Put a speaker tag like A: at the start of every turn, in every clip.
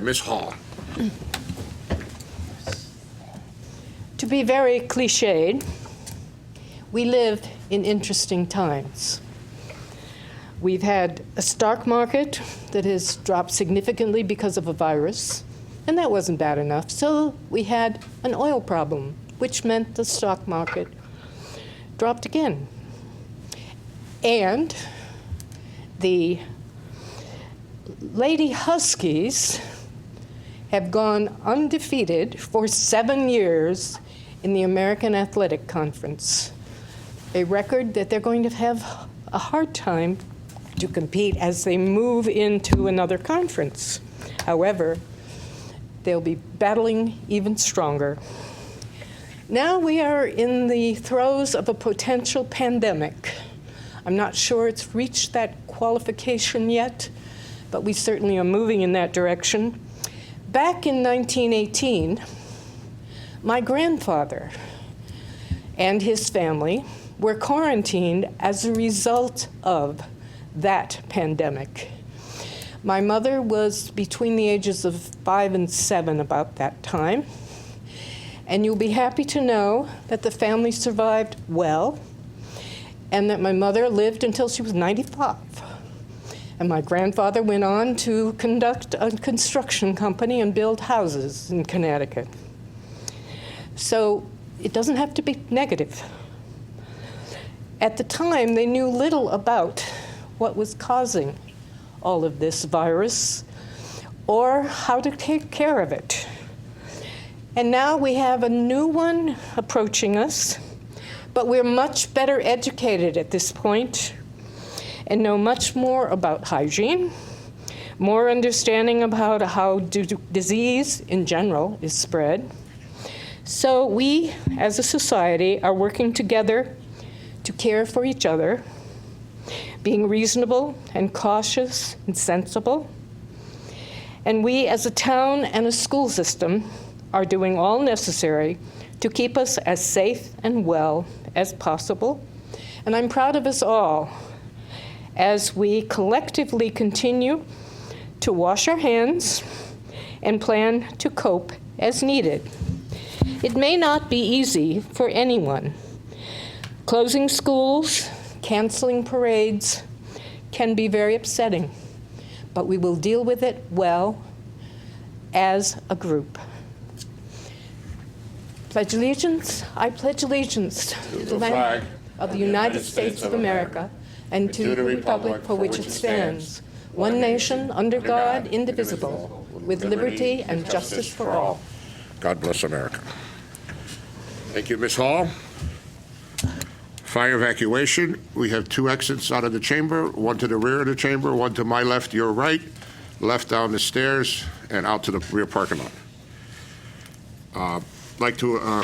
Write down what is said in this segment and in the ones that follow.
A: Ms. Hall.
B: To be very cliched, we live in interesting times. We've had a stock market that has dropped significantly because of a virus, and that wasn't bad enough. So we had an oil problem, which meant the stock market dropped again. And the Lady Huskies have gone undefeated for 7 years in the American Athletic Conference, a record that they're going to have a hard time to compete as they move into another conference. However, they'll be battling even stronger. Now we are in the throes of a potential pandemic. I'm not sure it's reached that qualification yet, but we certainly are moving in that direction. Back in 1918, my grandfather and his family were quarantined as a result of that pandemic. My mother was between the ages of 5 and 7 about that time, and you'll be happy to know that the family survived well, and that my mother lived until she was 95. And my grandfather went on to conduct a construction company and build houses in Connecticut. So it doesn't have to be negative. At the time, they knew little about what was causing all of this virus or how to take care of it. And now we have a new one approaching us, but we're much better educated at this point and know much more about hygiene, more understanding about how disease in general is spread. So we, as a society, are working together to care for each other, being reasonable and cautious and sensible. And we, as a town and a school system, are doing all necessary to keep us as safe and well as possible. And I'm proud of us all as we collectively continue to wash our hands and plan to cope as needed. It may not be easy for anyone. Closing schools, canceling parades can be very upsetting, but we will deal with it well as a group. Pledge allegiance. I pledge allegiance to the flag of the United States of America and to the republic for which it stands, one nation, under God, indivisible, with liberty and justice for all.
A: God bless America. Thank you, Ms. Hall. Fire evacuation. We have 2 exits out of the chamber, one to the rear of the chamber, one to my left, your right, left down the stairs, and out to the rear parking lot. I'd like to,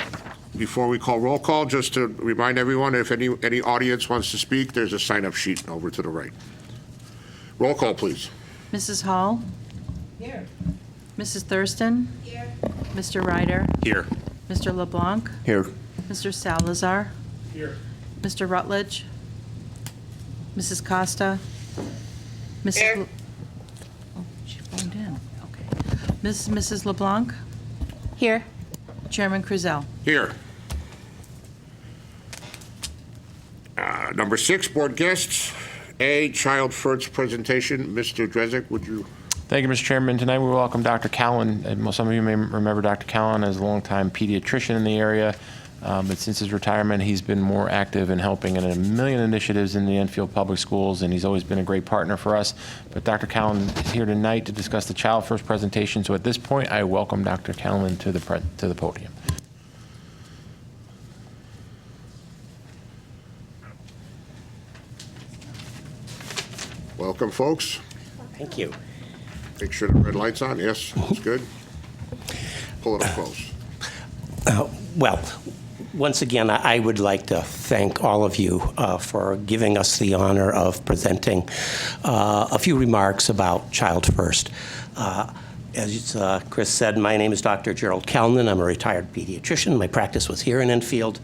A: before we call roll call, just to remind everyone, if any audience wants to speak, there's a sign-up sheet over to the right. Roll call, please.
C: Mrs. Hall?
B: Here.
C: Mrs. Thurston?
B: Here.
C: Mr. Ryder?
A: Here.
C: Mr. LeBlanc?
A: Here.
C: Mr. Salazar?
A: Here.
C: Mr. Rutledge? Mrs. Costa? Mrs.
B: Here.
C: Oh, she phoned in. Okay. Mrs. LeBlanc?
D: Here.
C: Chairman Krusell?
A: Here. Number 6, board guests. A, Child First presentation. Mr. Drezek, would you?
E: Thank you, Mr. Chairman. Tonight we welcome Dr. Cowan. Some of you may remember Dr. Cowan as a longtime pediatrician in the area. But since his retirement, he's been more active in helping in a million initiatives in the Enfield Public Schools, and he's always been a great partner for us. But Dr. Cowan is here tonight to discuss the Child First presentation. So at this point, I welcome Dr. Cowan to the podium.
A: Welcome, folks.
F: Thank you.
A: Make sure the red light's on. Yes, that's good. Pull it up close.
F: Well, once again, I would like to thank all of you for giving us the honor of presenting a few remarks about Child First. As Chris said, my name is Dr. Gerald Kalnin. I'm a retired pediatrician. My practice was here in Enfield.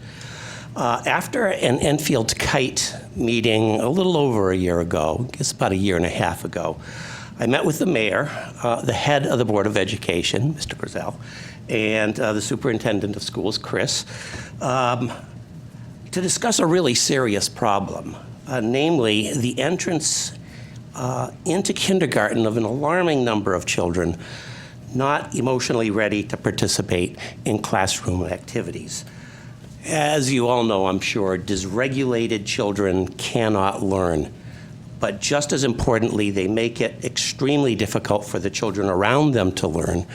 F: After an Enfield Kite meeting a little over a year ago, I guess about a year and a half ago, I met with the mayor, the head of the Board of Education, Mr. Grizel, and the superintendent of schools, Chris, to discuss a really serious problem, namely the entrance into kindergarten of an alarming number of children not emotionally ready to participate in classroom activities. As you all know, I'm sure, dysregulated children cannot learn. But just as importantly, they make it extremely difficult for the children around them to learn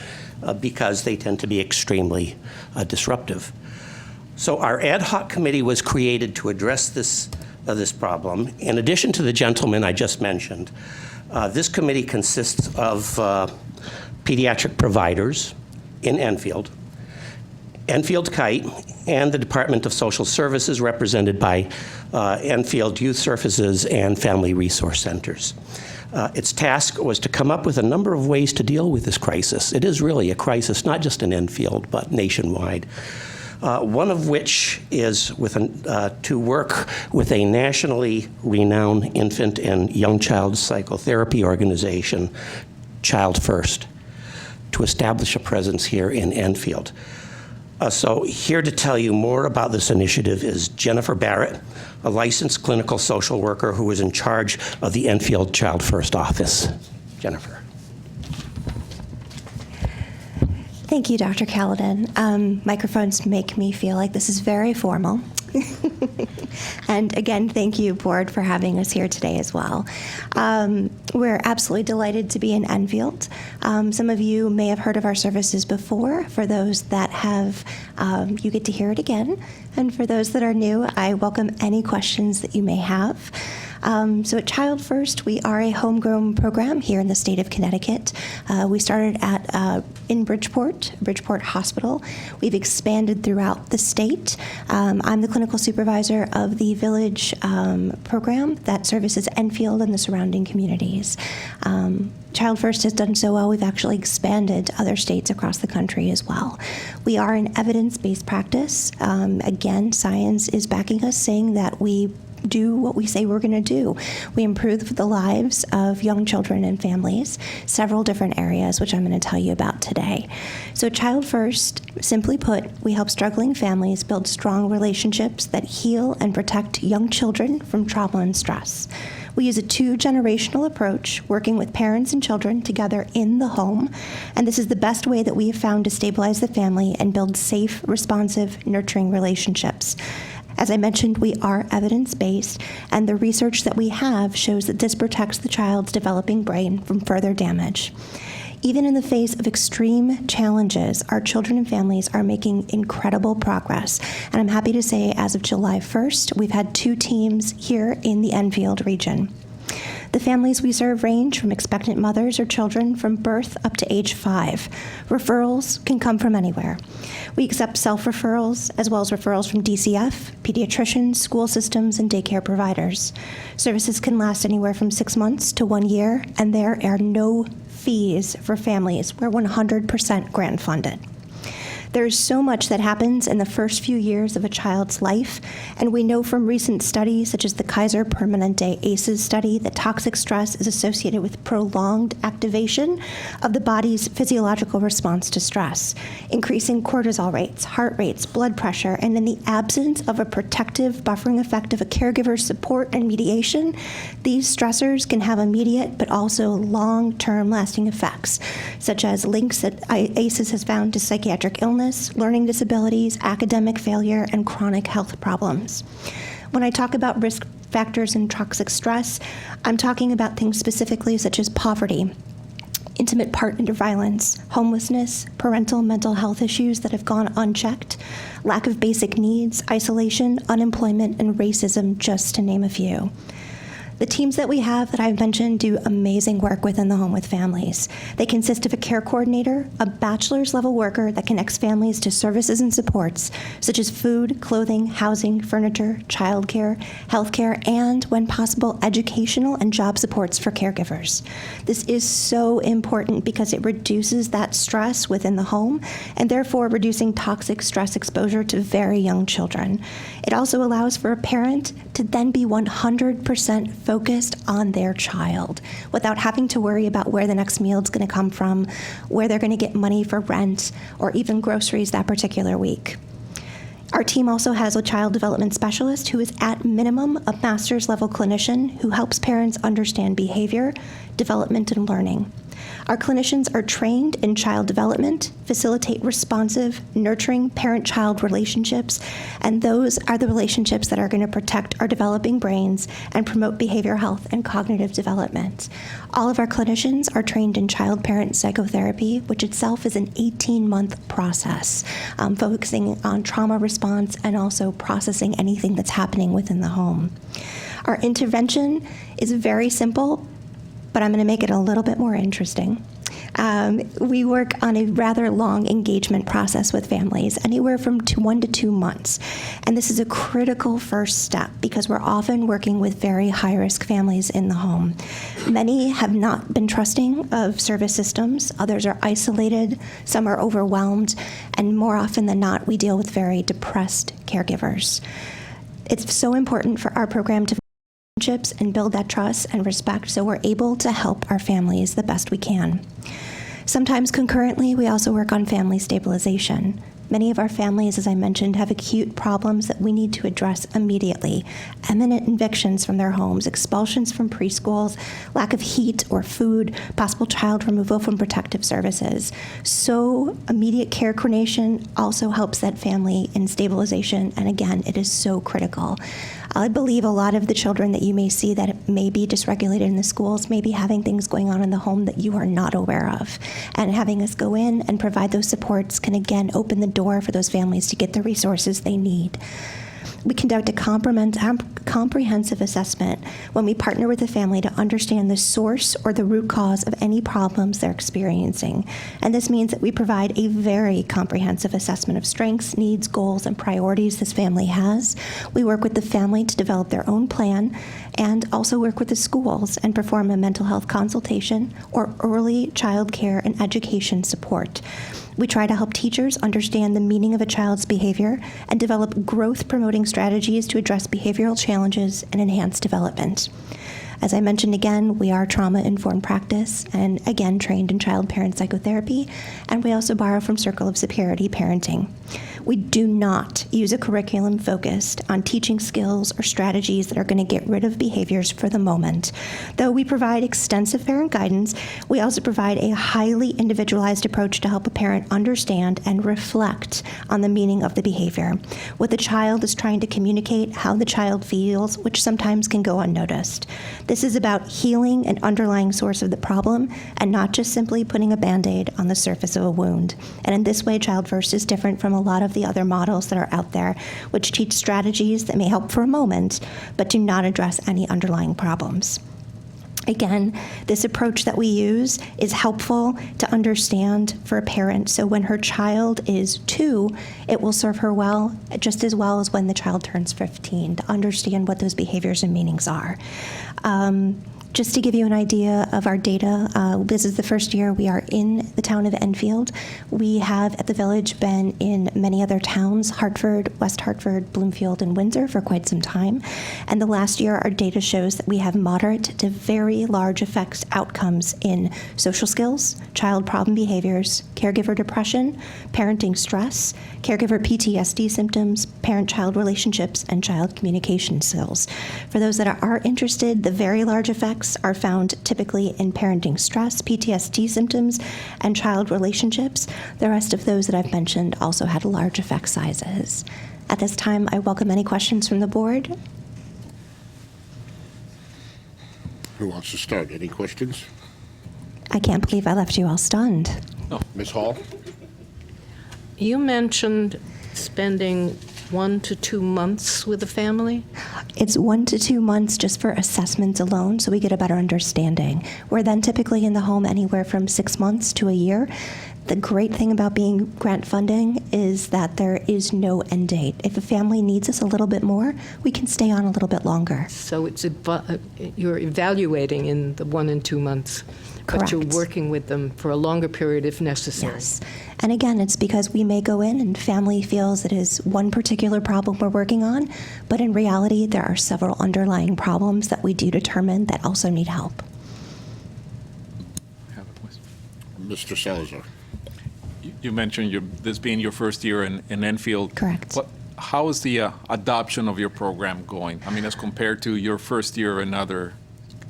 F: because they tend to be extremely disruptive. So our ad hoc committee was created to address this problem. In addition to the gentleman I just mentioned, this committee consists of pediatric providers in Enfield, Enfield Kite, and the Department of Social Services, represented by Enfield Youth Services and Family Resource Centers. Its task was to come up with a number of ways to deal with this crisis. It is really a crisis, not just in Enfield, but nationwide. One of which is to work with a nationally renowned infant and young child psychotherapy organization, Child First, to establish a presence here in Enfield. So here to tell you more about this initiative is Jennifer Barrett, a licensed clinical social worker who is in charge of the Enfield Child First office. Jennifer.
D: Thank you, Dr. Caledon. Microphones make me feel like this is very formal. And again, thank you, Board, for having us here today as well. We're absolutely delighted to be in Enfield. Some of you may have heard of our services before. For those that have, you get to hear it again. And for those that are new, I welcome any questions that you may have. So at Child First, we are a homegrown program here in the state of Connecticut. We started in Bridgeport Hospital. We've expanded throughout the state. I'm the clinical supervisor of the Village program that services Enfield and the surrounding communities. Child First has done so well, we've actually expanded to other states across the country as well. We are an evidence-based practice. Again, science is backing us, saying that we do what we say we're going to do. We improve the lives of young children and families, several different areas, which I'm going to tell you about today. So Child First, simply put, we help struggling families build strong relationships that heal and protect young children from trauma and stress. We use a two-generational approach, working with parents and children together in the home, and this is the best way that we have found to stabilize the family and build safe, responsive, nurturing relationships. As I mentioned, we are evidence-based, and the research that we have shows that this protects the child's developing brain from further damage. Even in the face of extreme challenges, our children and families are making incredible progress. And I'm happy to say, as of July 1st, we've had 2 teams here in the Enfield region. The families we serve range from expectant mothers or children from birth up to age 5. Referrals can come from anywhere. We accept self-referrals as well as referrals from DCF, pediatricians, school systems, and daycare providers. Services can last anywhere from 6 months to 1 year, and there are no fees for families. We're 100% grant funded. There's so much that happens in the first few years of a child's life, and we know from recent studies, such as the Kaiser Permanente ACEs study, that toxic stress is associated with prolonged activation of the body's physiological response to stress, increasing cortisol rates, heart rates, blood pressure, and in the absence of a protective buffering effect of a caregiver's support and mediation, these stressors can have immediate but also long-term lasting effects, such as links that ACEs has found to psychiatric illness, learning disabilities, academic failure, and chronic health problems. When I talk about risk factors in toxic stress, I'm talking about things specifically such as poverty, intimate partner violence, homelessness, parental mental health issues that have gone unchecked, lack of basic needs, isolation, unemployment, and racism, just to name a few. The teams that we have that I've mentioned do amazing work within the home with families. They consist of a care coordinator, a bachelor's level worker that connects families to services and supports, such as food, clothing, housing, furniture, childcare, healthcare, and, when possible, educational and job supports for caregivers. This is so important because it reduces that stress within the home and therefore reducing toxic stress exposure to very young children. It also allows for a parent to then be 100% focused on their child without having to worry about where the next meal is going to come from, where they're going to get money for rent, or even groceries that particular week. Our team also has a child development specialist who is at minimum a master's level clinician who helps parents understand behavior, development, and learning. Our clinicians are trained in child development, facilitate responsive, nurturing parent-child relationships, and those are the relationships that are going to protect our developing brains and promote behavioral health and cognitive development. All of our clinicians are trained in child-parent psychotherapy, which itself is an 18-month process, focusing on trauma response and also processing anything that's happening within the home. Our intervention is very simple, but I'm going to make it a little bit more interesting. We work on a rather long engagement process with families, anywhere from 1 to 2 months. And this is a critical first step because we're often working with very high-risk families in the home. Many have not been trusting of service systems. Others are isolated. Some are overwhelmed. And more often than not, we deal with very depressed caregivers. It's so important for our program to and build that trust and respect so we're able to help our families the best we can. Sometimes concurrently, we also work on family stabilization. Many of our families, as I mentioned, have acute problems that we need to address immediately. Imminent evictions from their homes, expulsions from preschools, lack of heat or food, possible child removal from protective services. So immediate care coordination also helps that family in stabilization, and again, it is so critical. I believe a lot of the children that you may see that may be dysregulated in the schools may be having things going on in the home that you are not aware of. And having us go in and provide those supports can again open the door for those families to get the resources they need. We conduct a comprehensive assessment when we partner with the family to understand the source or the root cause of any problems they're experiencing. And this means that we provide a very comprehensive assessment of strengths, needs, goals, and priorities this family has. We work with the family to develop their own plan and also work with the schools and perform a mental health consultation or early child care and education support. We try to help teachers understand the meaning of a child's behavior and develop growth-promoting strategies to address behavioral challenges and enhance development. As I mentioned again, we are trauma-informed practice and again trained in child-parent psychotherapy, and we also borrow from Circle of Superiority Parenting. We do not use a curriculum focused on teaching skills or strategies that are going to get rid of behaviors for the moment. Though we provide extensive parent guidance, we also provide a highly individualized approach to help a parent understand and reflect on the meaning of the behavior. What the child is trying to communicate, how the child feels, which sometimes can go unnoticed. This is about healing an underlying source of the problem and not just simply putting a Band-Aid on the surface of a wound. And in this way, Child First is different from a lot of the other models that are out there, which teach strategies that may help for a moment, but do not address any underlying problems. Again, this approach that we use is helpful to understand for a parent. So when her child is 2, it will serve her well, just as well as when the child turns 15, to understand what those behaviors and meanings are. Just to give you an idea of our data, this is the first year we are in the town of Enfield. We have at the Village been in many other towns, Hartford, West Hartford, Bloomfield, and Windsor for quite some time. And the last year, our data shows that we have moderate to very large outcomes in social skills, child problem behaviors, caregiver depression, parenting stress, caregiver PTSD symptoms, parent-child relationships, and child communication skills. For those that are interested, the very large effects are found typically in parenting stress, PTSD symptoms, and child relationships. The rest of those that I've mentioned also had large effect sizes. At this time, I welcome any questions from the board.
A: Who wants to start? Any questions?
D: I can't believe I left you all stunned.
A: Ms. Hall?
B: You mentioned spending 1 to 2 months with the family?
D: It's 1 to 2 months just for assessments alone, so we get a better understanding. We're then typically in the home anywhere from 6 months to a year. The great thing about being grant funding is that there is no end date. If a family needs us a little bit more, we can stay on a little bit longer.
B: So you're evaluating in the 1 and 2 months. But you're
D: Correct.
B: working with them for a longer period if necessary.
D: Yes. And again, it's because we may go in and family feels it is one particular problem we're working on, but in reality, there are several underlying problems that we do determine that also need help.
G: Have a question.
A: Mr. Salazar.
G: You mentioned this being your first year in Enfield.
D: Correct.
G: How is the adoption of your program going? I mean, as compared to your first year in other.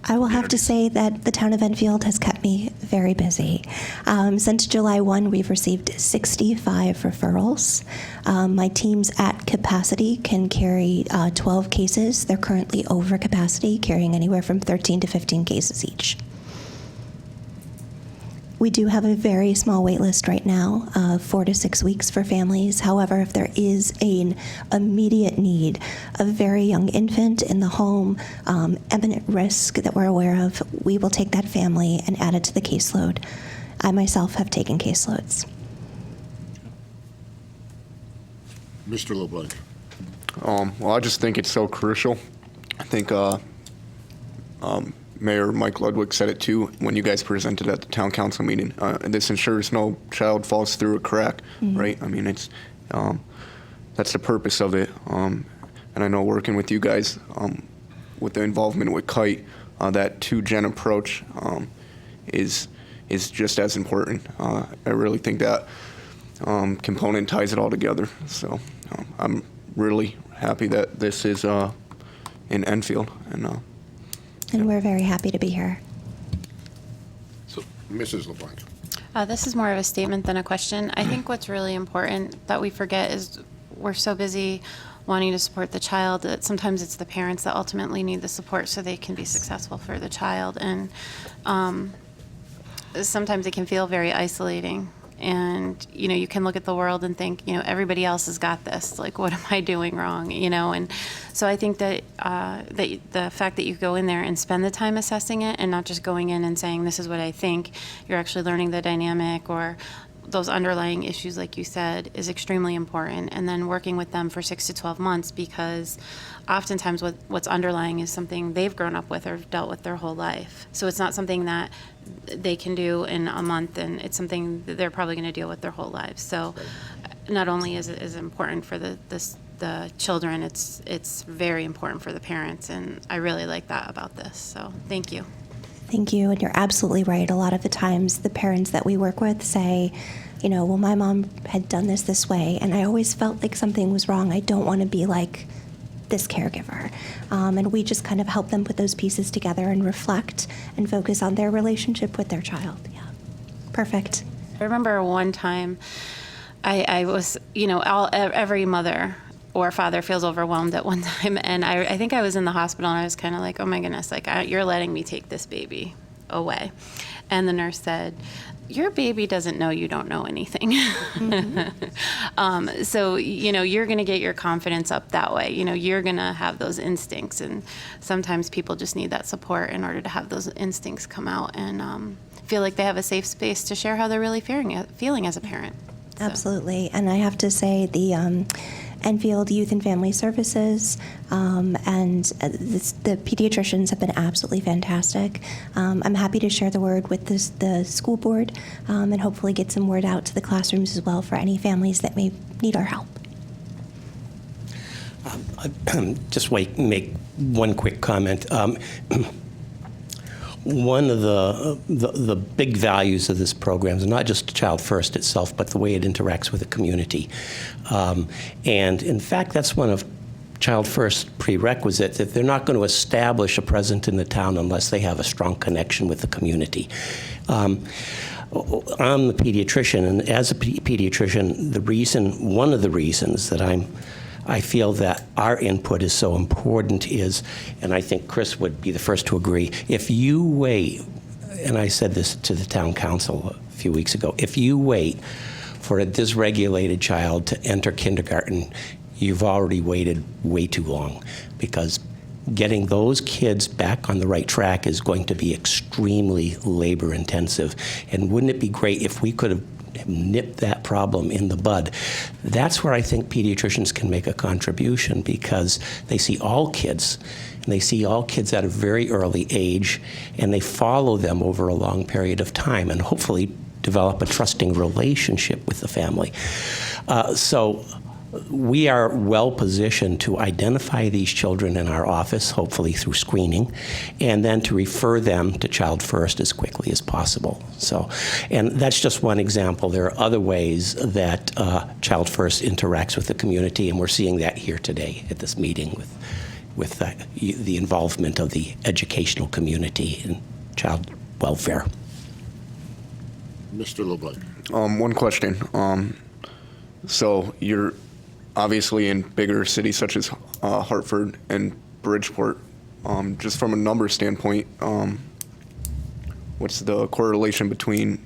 D: I will have to say that the town of Enfield has kept me very busy. Since July 1, we've received 65 referrals. My teams at capacity can carry 12 cases. They're currently over capacity, carrying anywhere from 13 to 15 cases each. We do have a very small wait list right now, 4 to 6 weeks for families. However, if there is an immediate need, a very young infant in the home, imminent risk that we're aware of, we will take that family and add it to the caseload. I myself have taken caseloads.
A: Mr. LeBlanc.
H: Well, I just think it's so crucial. I think Mayor Mike Ludwig said it too when you guys presented at the town council meeting. This ensures no child falls through a crack, right? I mean, it's that's the purpose of it. And I know working with you guys, with the involvement with Kite, that 2-gen approach is just as important. I really think that component ties it all together. So I'm really happy that this is in Enfield,
D: And we're very happy to be here.
A: Mrs. LeBlanc.
I: This is more of a statement than a question. I think what's really important that we forget is we're so busy wanting to support the child that sometimes it's the parents that ultimately need the support so they can be successful for the child. And sometimes it can feel very isolating. And, you can look at the world and think, everybody else has got this. Like, what am I doing wrong? And so I think that that the fact that you go in there and spend the time assessing it and not just going in and saying, this is what I think, you're actually learning the dynamic or those underlying issues, like you said, is extremely important. And then working with them for 6 to 12 months, because oftentimes what's underlying is something they've grown up with or dealt with their whole life. So it's not something that they can do in a month, and it's something that they're probably going to deal with their whole lives. So not only is it important for the children, it's very important for the parents, and I really like that about this. So thank you.
D: Thank you, and you're absolutely right. A lot of the times, the parents that we work with say, well, my mom had done this way, and I always felt like something was wrong. I don't want to be like this caregiver. And we just kind of help them put those pieces together and reflect and focus on their relationship with their child. Yeah, perfect.
I: I remember one time I was, every mother or father feels overwhelmed at one time. And I think I was in the hospital and I was kind of like, oh my goodness, you're letting me take this baby away. And the nurse said, your baby doesn't know you don't know anything. Mm-hmm. So, you're going to get your confidence up that way. You're going to have those instincts. And sometimes people just need that support in order to have those instincts come out and feel like they have a safe space to share how they're really feeling as a parent. So.
D: Absolutely. And I have to say the Enfield Youth and Family Services and the pediatricians have been absolutely fantastic. I'm happy to share the word with the school board and hopefully get some word out to the classrooms as well for any families that may need our help.
F: Just make one quick comment. One of the big values of this program is not just Child First itself, but the way it interacts with the community. And in fact, that's one of Child First prerequisites, that they're not going to establish a presence in the town unless they have a strong connection with the community. I'm the pediatrician, and as a pediatrician, one of the reasons that I feel that our input is so important is, and I think Chris would be the first to agree, if you wait, and I said this to the town council a few weeks ago, if you wait for a dysregulated child to enter kindergarten, you've already waited way too long, because getting those kids back on the right track is going to be extremely labor intensive. And wouldn't it be great if we could have nipped that problem in the bud? That's where I think pediatricians can make a contribution, because they see all kids and they see all kids at a very early age, and they follow them over a long period of time, and hopefully develop a trusting relationship with the family. So we are well positioned to identify these children in our office, hopefully through screening, and then to refer them to Child First as quickly as possible. So, and that's just one example. There are other ways that Child First interacts with the community, and we're seeing that here today at this meeting with the involvement of the educational community in child welfare.
A: Mr. LeBlanc.
H: One question. So you're obviously in bigger cities such as Hartford and Bridgeport. Just from a number standpoint, what's the correlation between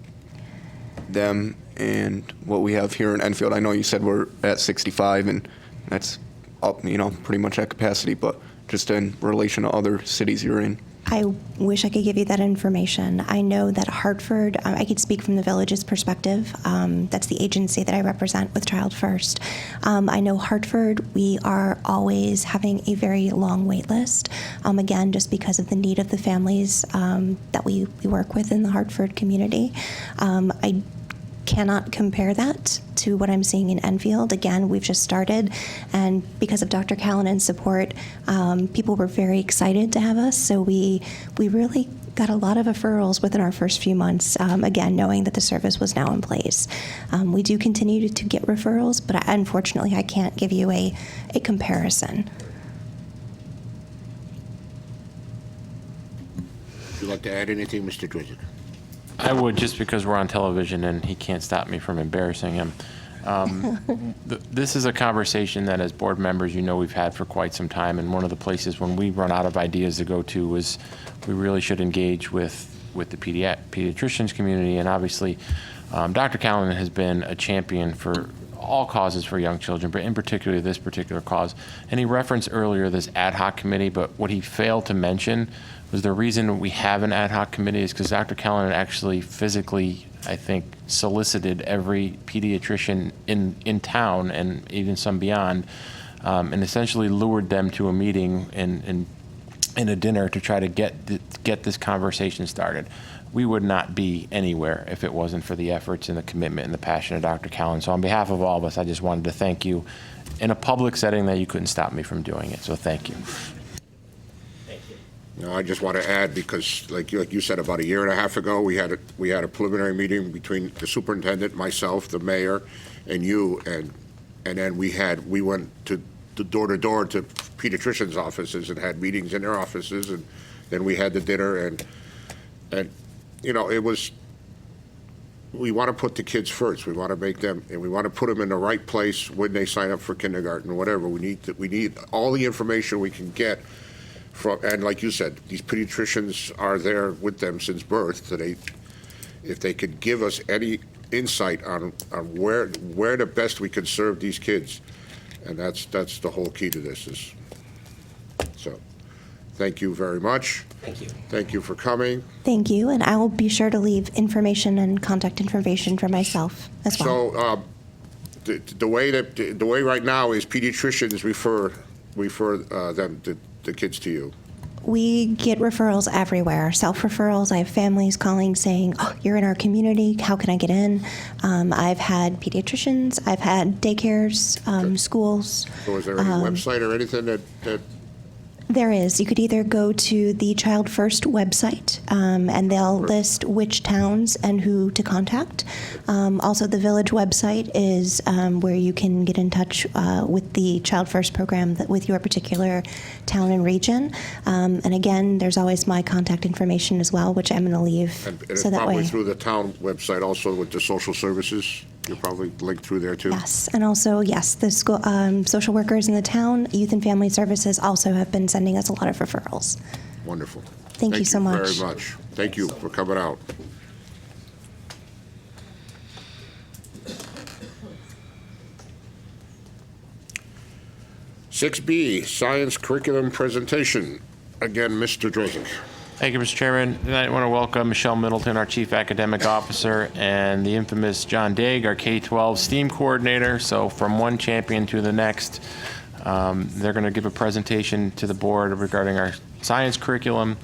H: them and what we have here in Enfield? I know you said we're at 65, and that's up, pretty much at capacity, but just in relation to other cities you're in.
D: I wish I could give you that information. I know that Hartford, I could speak from the Village's perspective. That's the agency that I represent with Child First. I know Hartford, we are always having a very long wait list, again, just because of the need of the families that we work with in the Hartford community. I cannot compare that to what I'm seeing in Enfield. Again, we've just started, and because of Dr. Callanan's support, people were very excited to have us, so we really got a lot of referrals within our first few months, again, knowing that the service was now in place. We do continue to get referrals, but unfortunately, I can't give you a comparison.
A: Would you like to add anything, Mr. Drizek?
E: I would, just because we're on television and he can't stop me from embarrassing him. This is a conversation that, as board members, we've had for quite some time, and one of the places when we run out of ideas to go to is we really should engage with the pediatricians community, and obviously Dr. Callanan has been a champion for all causes for young children, but in particular this particular cause. And he referenced earlier this ad hoc committee, but what he failed to mention was the reason we have an ad hoc committee is because Dr. Callanan actually physically, I think, solicited every pediatrician in town and even some beyond, and essentially lured them to a meeting and a dinner to try to get this conversation started. We would not be anywhere if it wasn't for the efforts and the commitment and the passion of Dr. Callanan. So on behalf of all of us, I just wanted to thank you in a public setting that you couldn't stop me from doing it. So thank you.
A: No, I just want to add, because like you said, about a year and a half ago, we had a preliminary meeting between the superintendent, myself, the mayor, and you, and then we went to door to door to pediatricians' offices and had meetings in their offices, and then we had the dinner, and it was. We want to put the kids first. We want to make them, and we want to put them in the right place when they sign up for kindergarten or whatever. We need all the information we can get. And like you said, these pediatricians are there with them since birth. So if they could give us any insight on where the best we can serve these kids, and that's the whole key to this. So, thank you very much.
F: Thank you.
A: Thank you for coming.
D: Thank you, and I will be sure to leave information and contact information for myself as well.
A: So, the way right now is pediatricians refer them the kids to you.
D: We get referrals everywhere, self-referrals. I have families calling saying, "Oh, you're in our community. How can I get in?" I've had pediatricians. I've had daycares, schools.
A: So is there any website or anything that
D: There is. You could either go to the Child First website, and they'll list which towns and who to contact. Also, the Village website is where you can get in touch with the Child First program with your particular town and region. And again, there's always my contact information as well, which I'm going to leave.
A: and it's
D: so that
A: probably
D: way.
A: through the town website also with the social services? You're probably linked through there too?
D: Yes, and also, yes, the school, social workers in the town, Youth and Family Services also have been sending us a lot of referrals.
A: Wonderful.
D: Thank you so much.
A: very much. Thank you for coming out. Six B, science curriculum presentation. Again, Mr. Drizek.
E: Thank you, Mr. Chairman. Tonight I want to welcome Michelle Middleton, our Chief Academic Officer, and the infamous John Daig, our K-12 STEAM Coordinator. So from one champion to the next, They're going to give a presentation to the board regarding our science curriculum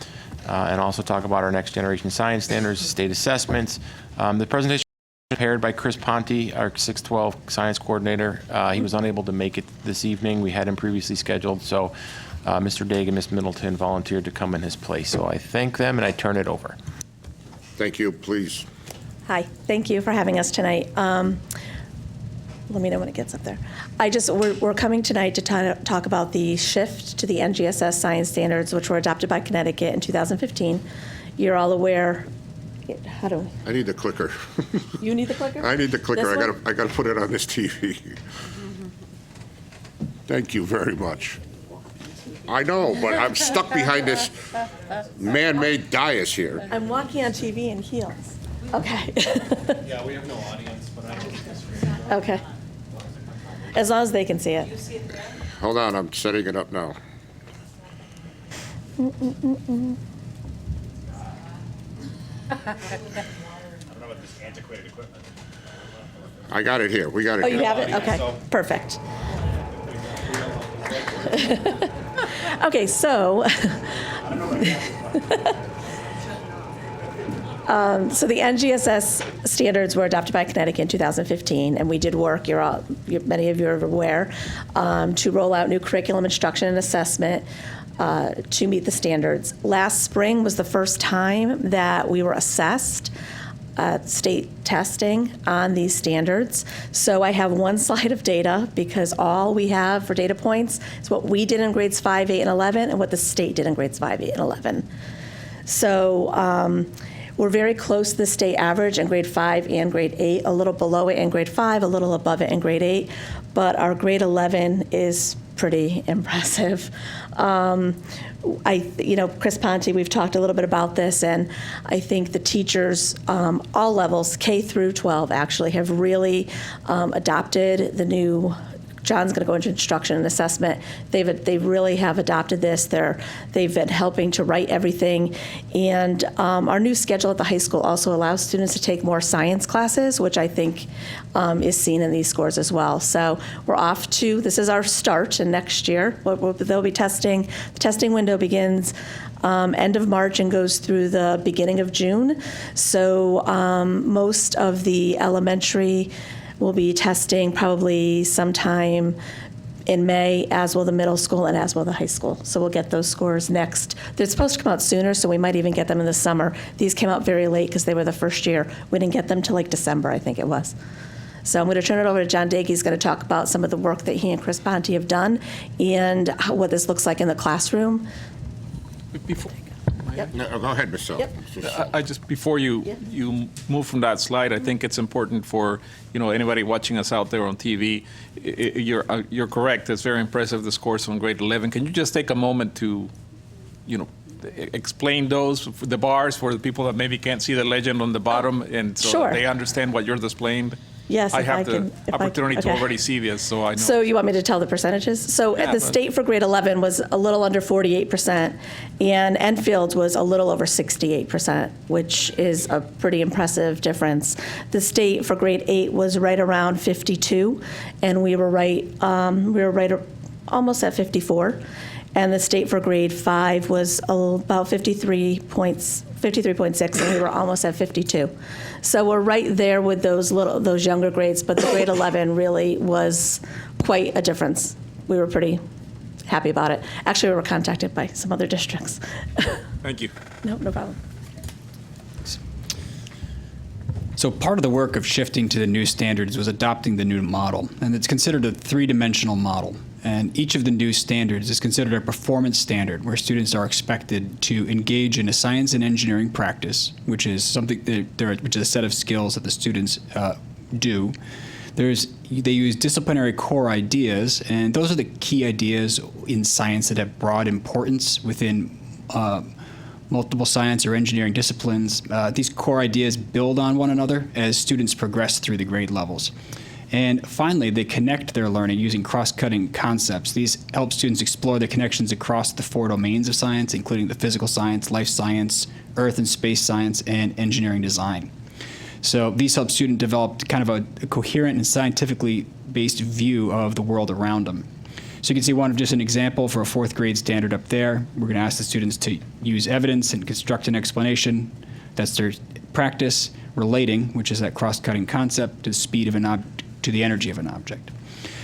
E: and also talk about our next generation science standards, state assessments. The presentation was prepared by Chris Ponte, our 612 science coordinator. He was unable to make it this evening. We had him previously scheduled, so Mr. Daig and Ms. Middleton volunteered to come in his place. So I thank them and I turn it over.
A: Thank you, please.
J: Hi, thank you for having us tonight. Let me know when it gets up there. We're coming tonight to talk about the shift to the NGSS science standards, which were adopted by Connecticut in 2015. You're all aware. How do
A: I need the clicker.
J: you need the clicker?
A: I need the clicker.
J: This
A: I
J: one?
A: gotta put it on this TV. Thank you very much. I know, but I'm stuck behind this man-made dais here.
J: I'm walking on TV in heels. Okay.
E: Yeah, we have no audience, but I don't
J: Okay. As long as they can see it.
A: Hold on, I'm setting it up now. I got it here. We got it
J: Oh,
A: here.
J: you have it? Okay, perfect. Okay, so, so the NGSS standards were adopted by Connecticut in 2015, and we did work, many of you are aware, to roll out new curriculum, instruction, and assessment to meet the standards. Last spring was the first time that we were assessed state testing on these standards. So I have one slide of data because all we have for data points is what we did in grades 5, 8, and 11 and what the state did in grades 5, 8, and 11. So we're very close to the state average in grade 5 and grade 8, a little below it in grade 5, a little above it in grade 8, but our grade 11 is pretty impressive. Chris Ponte, we've talked a little bit about this, and I think the teachers, all levels, K through 12, actually have really adopted the new. John's going to go into instruction and assessment. They really have adopted this. They've been helping to write everything, and our new schedule at the high school also allows students to take more science classes, which I think is seen in these scores as well. So we're off to, this is our start, and next year they'll be testing. The testing window begins end of March and goes through the beginning of June. So most of the elementary will be testing probably sometime in May, as will the middle school and as will the high school. So we'll get those scores next. They're supposed to come out sooner, so we might even get them in the summer. These came out very late because they were the first year. We didn't get them till like December, I think it was. So I'm going to turn it over to John Daig. He's going to talk about some of the work that he and Chris Ponte have done and what this looks like in the classroom.
G: Before,
A: No, go ahead, Ms. Sullivan.
G: I just before you move from that slide, I think it's important for anybody watching us out there on TV. You're correct. It's very impressive, the scores on grade 11. Can you just take a moment to, explain those, the bars, for the people that maybe can't see the legend on the bottom, and so
J: Sure.
G: they understand what you're displaying?
J: Yes,
G: I
J: if
G: have
J: I
G: the
J: can- if I-
G: opportunity to
J: okay.
G: already see this, so I know.
J: So you want me to tell the percentages? So at the state for grade 11 was a little under 48%, and Enfield was a little over 68%, which is a pretty impressive difference. The state for grade 8 was right around 52, and we were right almost at 54. And the state for grade 5 was about 53.6, and we were almost at 52. So we're right there with those younger grades, but the grade 11 really was quite a difference. We were pretty happy about it. Actually, we were contacted by some other districts.
G: Thank you.
J: No problem.
K: So part of the work of shifting to the new standards was adopting the new model, and it's considered a three-dimensional model. And each of the new standards is considered a performance standard, where students are expected to engage in a science and engineering practice, which is which is a set of skills that the students do. They use disciplinary core ideas, and those are the key ideas in science that have broad importance within multiple science or engineering disciplines. These core ideas build on one another as students progress through the grade levels. And finally, they connect their learning using cross-cutting concepts. These help students explore the connections across the 4 domains of science, including the physical science, life science, earth and space science, and engineering design. So these help students develop kind of a coherent and scientifically based view of the world around them. So you can see just an example for a 4th grade standard up there. We're going to ask the students to use evidence and construct an explanation. That's their practice. Relating, which is that cross-cutting concept, to the speed of to the energy of an object.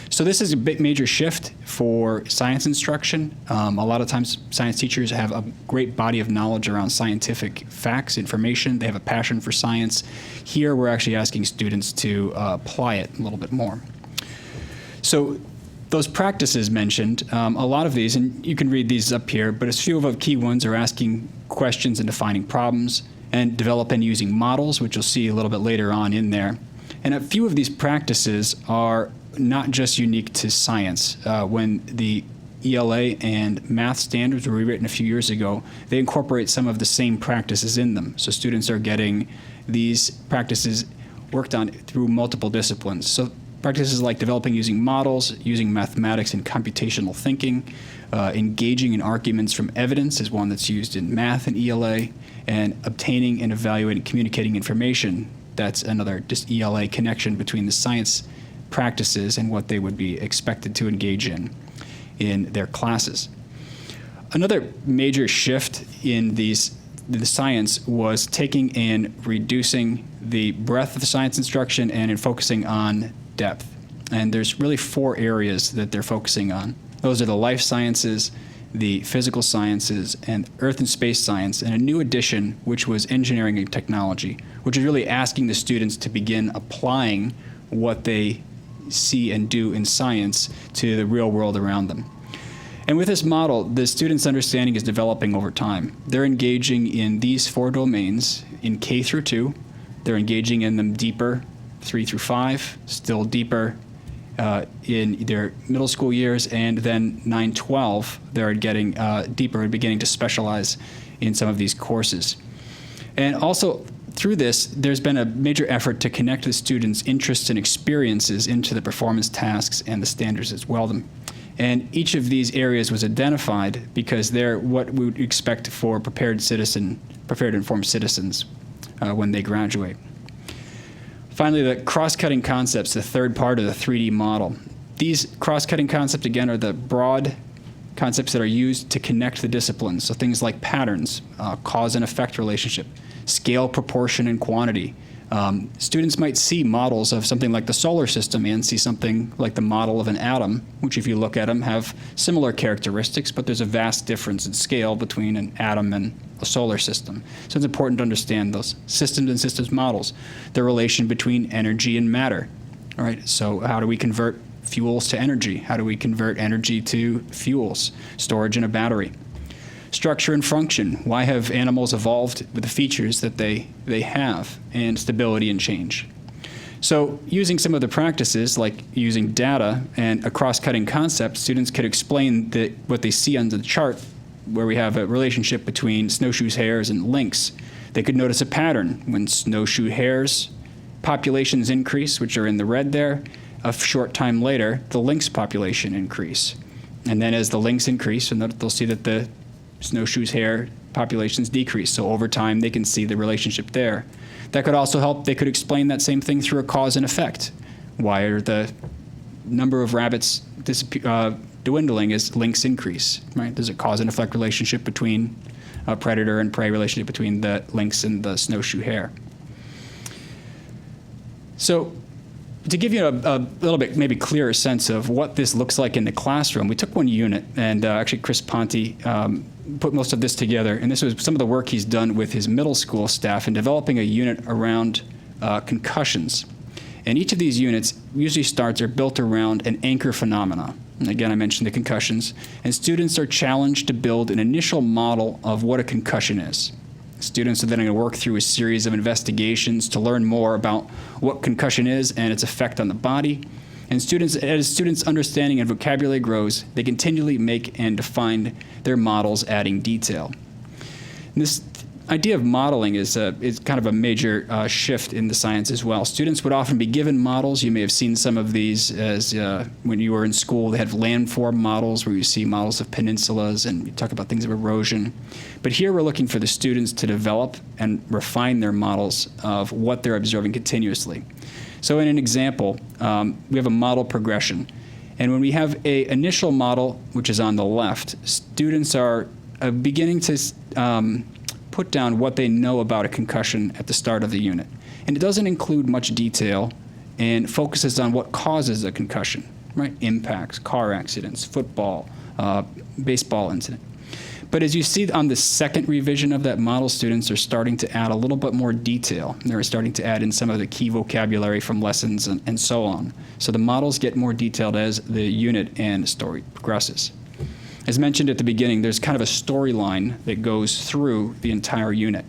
K: So this is a big major shift for science instruction. A lot of times science teachers have a great body of knowledge around scientific facts, information. They have a passion for science. Here we're actually asking students to apply it a little bit more. So those practices mentioned, a lot of these, and you can read these up here, but a few of the key ones are asking questions and defining problems, and develop and using models, which you'll see a little bit later on in there. And a few of these practices are not just unique to science. When the ELA and math standards were rewritten a few years ago, they incorporate some of the same practices in them. So students are getting these practices worked on through multiple disciplines. So practices like developing using models, using mathematics and computational thinking, engaging in arguments from evidence is one that's used in math and ELA, and obtaining and evaluating communicating information. That's another just ELA connection between the science practices and what they would be expected to engage in their classes. Another major shift in the science was taking and reducing the breadth of science instruction and in focusing on depth. And there's really 4 areas that they're focusing on. Those are the life sciences, the physical sciences, and earth and space science, and a new addition, which was engineering and technology, which is really asking the students to begin applying what they see and do in science to the real world around them. And with this model, the students' understanding is developing over time. They're engaging in these 4 domains in K through 2. They're engaging in them deeper, 3 through 5, still deeper in their middle school years, and then 9-12, they're getting deeper and beginning to specialize in some of these courses. And also, through this, there's been a major effort to connect the students' interests and experiences into the performance tasks and the standards as well. And each of these areas was identified because they're what we would expect for prepared informed citizens when they graduate. Finally, the cross-cutting concepts, the third part of the 3D model. These cross-cutting concepts, again, are the broad concepts that are used to connect the disciplines. So things like patterns, cause and effect relationship, scale, proportion, and quantity. Students might see models of something like the solar system and see something like the model of an atom, which if you look at them have similar characteristics, but there's a vast difference in scale between an atom and a solar system. So it's important to understand those systems and systems models, the relation between energy and matter. All right, so how do we convert fuels to energy? How do we convert energy to fuels, storage in a battery? Structure and function. Why have animals evolved with the features that they have, and stability and change? So using some of the practices, like using data and a cross-cutting concept, students could explain what they see on the chart, where we have a relationship between snowshoe hares and lynx. They could notice a pattern. When snowshoe hares populations increase, which are in the red there, a short time later, the lynx population increase. And then as the lynx increase, and they'll see that the snowshoe hare populations decrease. So over time, they can see the relationship there. That could also help. They could explain that same thing through a cause and effect. Why are the number of rabbits dwindling as lynx increase? Right? There's a cause and effect relationship between a predator and prey relationship between the lynx and the snowshoe hare. So to give you a little bit maybe clearer sense of what this looks like in the classroom, we took one unit, and actually Chris Ponte put most of this together, and this was some of the work he's done with his middle school staff in developing a unit around concussions. And each of these units usually are built around an anchor phenomena. And again, I mentioned the concussions, and students are challenged to build an initial model of what a concussion is. Students are then going to work through a series of investigations to learn more about what concussion is and its effect on the body. And as students' understanding and vocabulary grows, they continually make and define their models, adding detail. And this idea of modeling is kind of a major shift in the science as well. Students would often be given models. You may have seen some of these as when you were in school. They had landform models where you see models of peninsulas and you talk about things of erosion. But here we're looking for the students to develop and refine their models of what they're observing continuously. So in an example, we have a model progression. And when we have a initial model, which is on the left, students are beginning to put down what they know about a concussion at the start of the unit. And it doesn't include much detail and focuses on what causes a concussion, right? Impacts, car accidents, football, baseball incident. But as you see on the second revision of that model, students are starting to add a little bit more detail. They're starting to add in some of the key vocabulary from lessons and so on. So the models get more detailed as the unit and story progresses. As mentioned at the beginning, there's kind of a storyline that goes through the entire unit.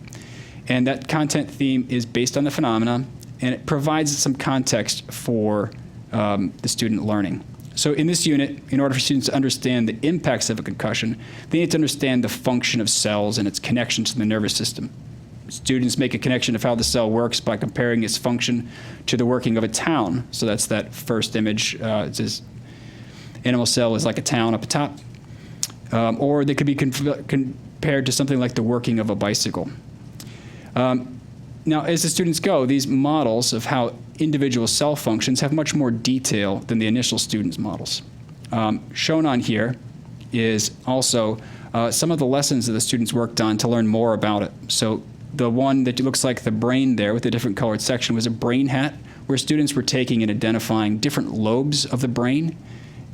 K: And that content theme is based on the phenomena, and it provides some context for the student learning. So in this unit, in order for students to understand the impacts of a concussion, they need to understand the function of cells and its connection to the nervous system. Students make a connection of how the cell works by comparing its function to the working of a town. So that's that first image. It says animal cell is like a town up top. Or they could be compared to something like the working of a bicycle. Now, as the students go, these models of how individual cell functions have much more detail than the initial students' models. Shown on here is also some of the lessons that the students worked on to learn more about it. So the one that looks like the brain there with the different colored section was a brain hat, where students were taking and identifying different lobes of the brain,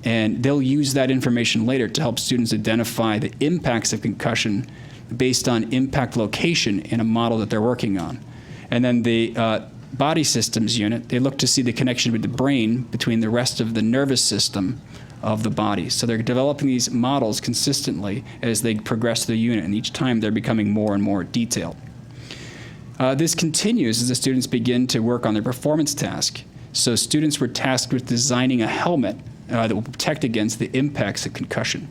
K: and they'll use that information later to help students identify the impacts of concussion based on impact location in a model that they're working on. And then the body systems unit, they look to see the connection with the brain between the rest of the nervous system of the body. So they're developing these models consistently as they progress through the unit, and each time they're becoming more and more detailed. This continues as the students begin to work on their performance task. So students were tasked with designing a helmet that will protect against the impacts of concussion.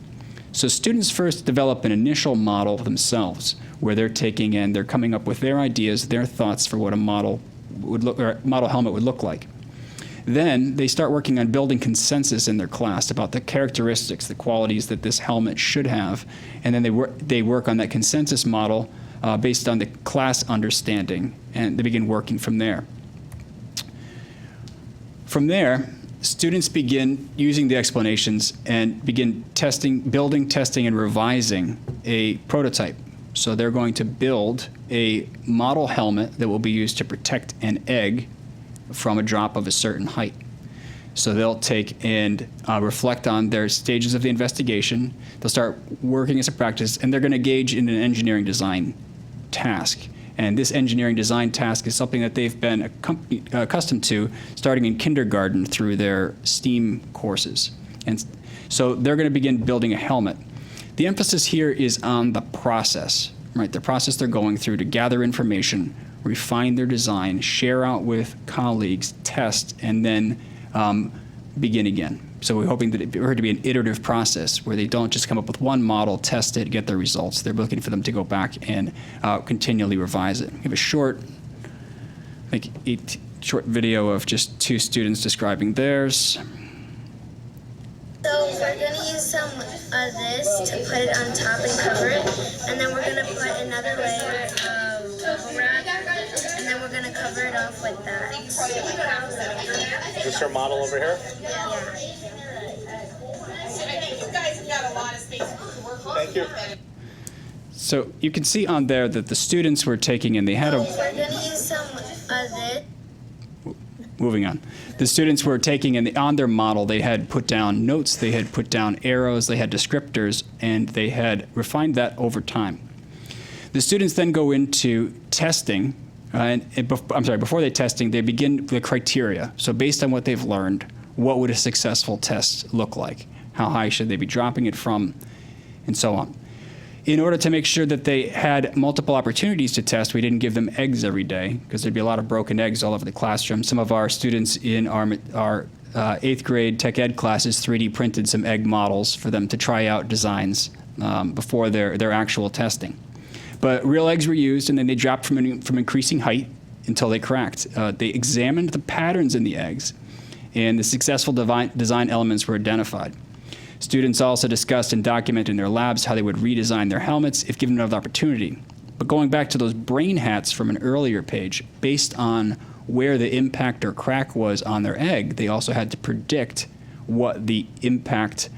K: So students first develop an initial model themselves, where they're taking and they're coming up with their ideas, their thoughts for what a model would look, or model helmet would look like. Then they start working on building consensus in their class about the characteristics, the qualities that this helmet should have, and then they work on that consensus model based on the class understanding, and they begin working from there. From there, students begin using the explanations and begin building, testing, and revising a prototype. So they're going to build a model helmet that will be used to protect an egg from a drop of a certain height. So they'll take and reflect on their stages of the investigation. They'll start working as a practice, and they're going to engage in an engineering design task. And this engineering design task is something that they've been accustomed to starting in kindergarten through their STEAM courses. And so they're going to begin building a helmet. The emphasis here is on the process, right? The process they're going through to gather information, refine their design, share out with colleagues, test, and then begin again. So we're hoping that for it to be an iterative process where they don't just come up with one model, test it, get their results. They're looking for them to go back and continually revise it. We have a short video of just two students describing theirs.
L: So we're going to use some of this to put it on top and cover it, and then we're going to put another layer of bubble wrap, and then we're going to cover it off with that.
M: Is this our model over here?
L: Yeah.
M: I think you guys have got a lot of space to work on. Thank you.
K: So you can see on there that the students were taking and they had a...
L: We're going to use some of this.
K: Moving on. The students were taking, and on their model, they had put down notes, they had put down arrows, they had descriptors, and they had refined that over time. The students then go into testing, before they testing, they begin the criteria. So based on what they've learned, what would a successful test look like? How high should they be dropping it from, and so on. In order to make sure that they had multiple opportunities to test, we didn't give them eggs every day because there'd be a lot of broken eggs all over the classroom. Some of our students in our 8th grade tech ed classes 3D printed some egg models for them to try out designs before their actual testing. But real eggs were used, and then they dropped from increasing height until they cracked. They examined the patterns in the eggs, and the successful design elements were identified. Students also discussed and documented in their labs how they would redesign their helmets if given another opportunity. But going back to those brain hats from an earlier page, based on where the impact or crack was on their egg, they also had to predict what the impact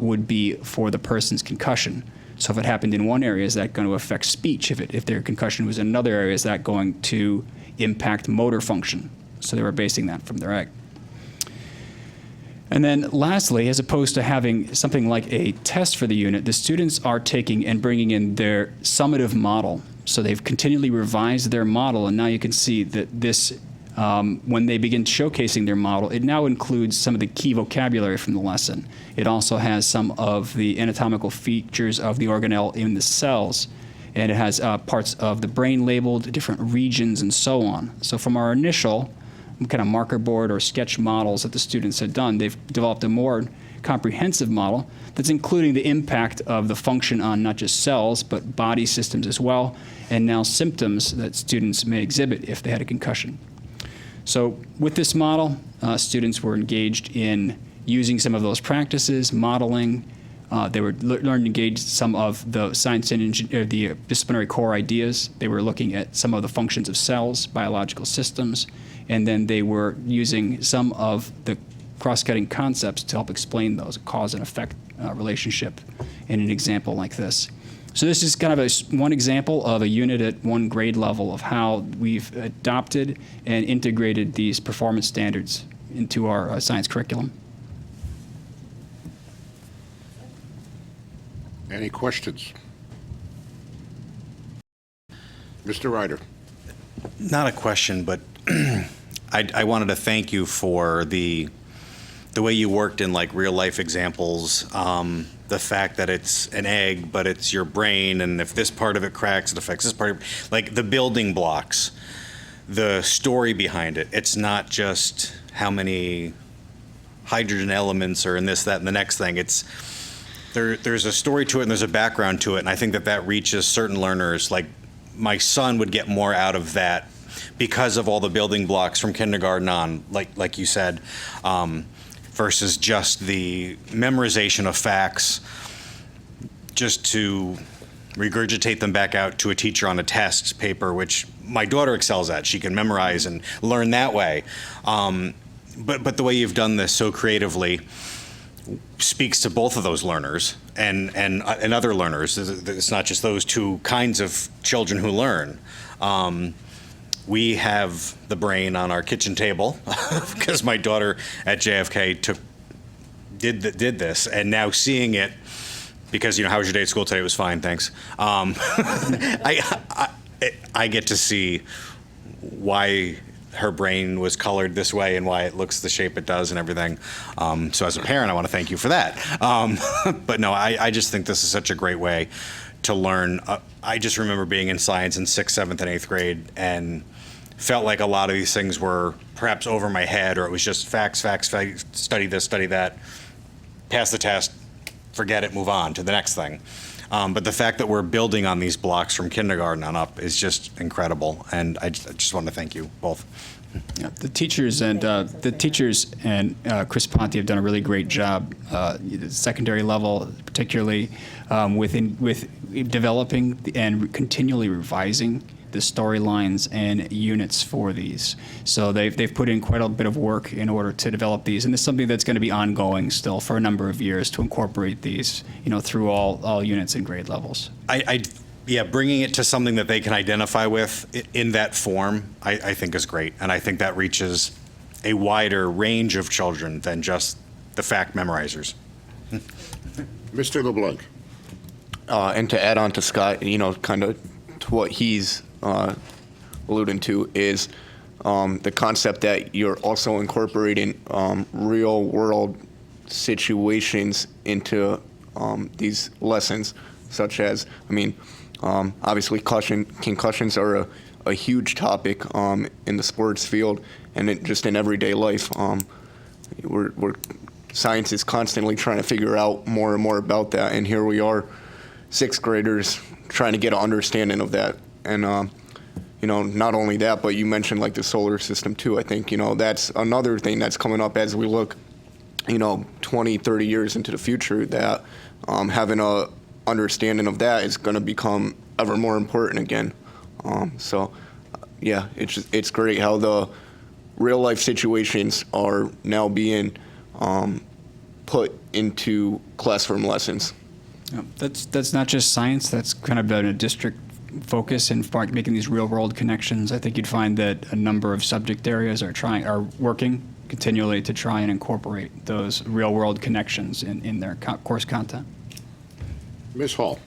K: would be for the person's concussion. So if it happened in one area, is that going to affect speech? If their concussion was in another area, is that going to impact motor function? So they were basing that from their egg. And then lastly, as opposed to having something like a test for the unit, the students are taking and bringing in their summative model. So they've continually revised their model, and now you can see that this, when they begin showcasing their model, it now includes some of the key vocabulary from the lesson. It also has some of the anatomical features of the organelle in the cells, and it has parts of the brain labeled, different regions, and so on. So from our initial kind of marker board or sketch models that the students had done, they've developed a more comprehensive model that's including the impact of the function on not just cells, but body systems as well, and now symptoms that students may exhibit if they had a concussion. So with this model, students were engaged in using some of those practices, modeling. They were learning to engage some of the science and the disciplinary core ideas. They were looking at some of the functions of cells, biological systems, and then they were using some of the cross-cutting concepts to help explain those, cause and effect relationship in an example like this. So this is kind of one example of a unit at one grade level of how we've adopted and integrated these performance standards into our science curriculum.
A: Any questions? Mr. Ryder.
N: Not a question, but I wanted to thank you for the way you worked in like real life examples. The fact that it's an egg, but it's your brain, and if this part of it cracks, it affects this part. Like the building blocks, the story behind it. It's not just how many hydrogen elements are in this, that, and the next thing. It's there's a story to it and there's a background to it, and I think that reaches certain learners. Like my son would get more out of that because of all the building blocks from kindergarten on, like you said, versus just the memorization of facts, just to regurgitate them back out to a teacher on a test paper, which my daughter excels at. She can memorize and learn that way. But the way you've done this so creatively speaks to both of those learners and other learners. It's not just those two kinds of children who learn. We have the brain on our kitchen table because my daughter at JFK did this, and now seeing it, because how was your day at school today? It was fine, thanks. I get to see why her brain was colored this way and why it looks the shape it does and everything. So as a parent, I want to thank you for that. But no, I just think this is such a great way to learn. I just remember being in science in 6th, 7th, and 8th grade and felt like a lot of these things were perhaps over my head, or it was just facts, study this, study that, pass the test, forget it, move on to the next thing. But the fact that we're building on these blocks from kindergarten on up is just incredible, and I just want to thank you both.
K: Yeah, the teachers and Chris Ponte have done a really great job, the secondary level particularly, with developing and continually revising the storylines and units for these. So they've put in quite a bit of work in order to develop these, and it's something that's going to be ongoing still for a number of years to incorporate these, through all units and grade levels.
N: Yeah, bringing it to something that they can identify with in that form, I think is great, and I think that reaches a wider range of children than just the fact memorizers.
A: Mr. LeBlanc.
H: And to add on to Scott, kind of to what he's alluding to is the concept that you're also incorporating real world situations into these lessons, such as, obviously concussions are a huge topic in the sports field and just in everyday life. Science is constantly trying to figure out more and more about that, and here we are, 6th graders, trying to get an understanding of that. And not only that, but you mentioned like the solar system too. I think that's another thing that's coming up as we look 20, 30 years into the future, that having a understanding of that is going to become ever more important again. Yeah, it's great how the real life situations are now being put into classroom lessons.
K: That's not just science. That's kind of been a district focus in making these real-world connections. I think you'd find that a number of subject areas are working continually to try and incorporate those real-world connections in their course content.
A: Ms. Hall.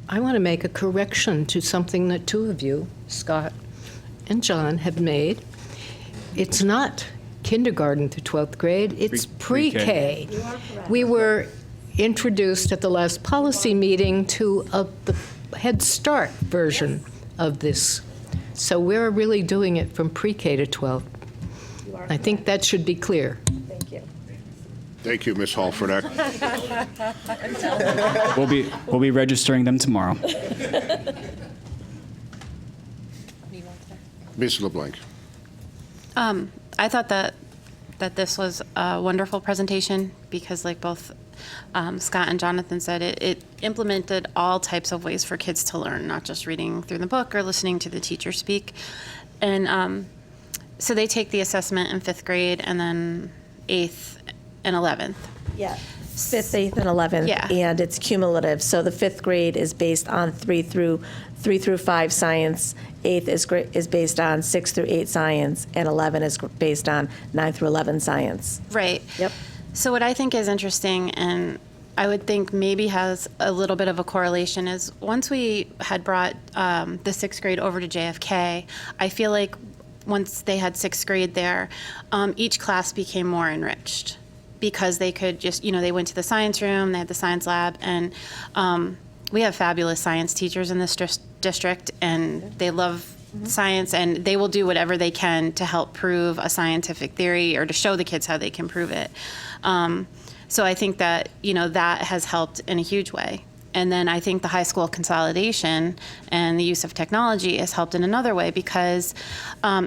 B: I want to make a correction to something that two of you, Scott and John, have made. It's not kindergarten through 12th grade, it's pre-K. We were introduced at the last policy meeting to the Head Start version of this. So we're really doing it from pre-K to 12. I think that should be clear.
J: Thank you.
A: Thank you, Ms. Hall, for that.
K: We'll be registering them tomorrow.
A: Ms. LeBlanc.
I: I thought that this was a wonderful presentation because, like both Scott and Jonathan said, it implemented all types of ways for kids to learn, not just reading through the book or listening to the teacher speak. And so they take the assessment in 5th grade and then 8th and 11th.
J: Yeah. 5th, 8th, and 11th.
I: Yeah.
J: And it's cumulative. So the 5th grade is based on 3 through 5 science. 8th is based on 6 through 8 science, and 11 is based on 9 through 11 science.
I: Right.
J: Yep.
I: So what I think is interesting, and I would think maybe has a little bit of a correlation, is once we had brought the 6th grade over to JFK, I feel like once they had 6th grade there, each class became more enriched because they could just, they went to the science room, they had the science lab, and we have fabulous science teachers in this district, and they love science, and they will do whatever they can to help prove a scientific theory or to show the kids how they can prove it. So I think that, that has helped in a huge way. And then I think the high school consolidation and the use of technology has helped in another way because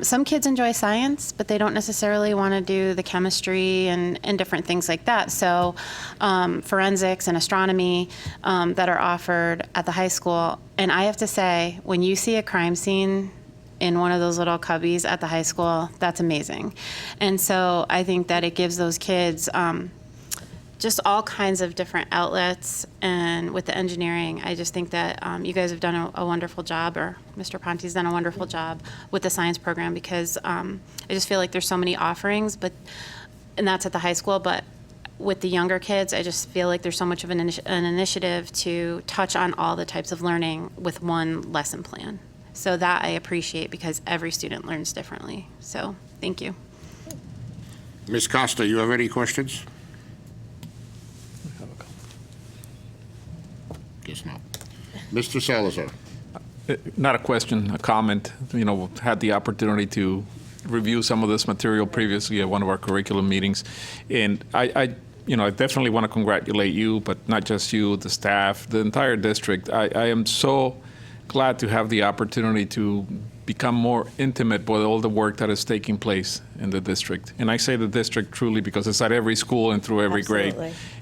I: some kids enjoy science, but they don't necessarily want to do the chemistry and different things like that. So forensics and astronomy that are offered at the high school. And I have to say, when you see a crime scene in one of those little cubbies at the high school, that's amazing. And so I think that it gives those kids just all kinds of different outlets. And with the engineering, I just think that you guys have done a wonderful job, or Mr. Ponte's done a wonderful job with the science program because I just feel like there's so many offerings, and that's at the high school, but with the younger kids, I just feel like there's so much of an initiative to touch on all the types of learning with one lesson plan. So that I appreciate because every student learns differently. So thank you.
A: Ms. Costa, you have any questions? Guess not. Mr. Salazar.
G: Not a question, a comment. Had the opportunity to review some of this material previously at one of our curriculum meetings, and I definitely want to congratulate you, but not just you, the staff, the entire district. I am so glad to have the opportunity to become more intimate with all the work that is taking place in the district. And I say the district truly because it's at every school and through every grade.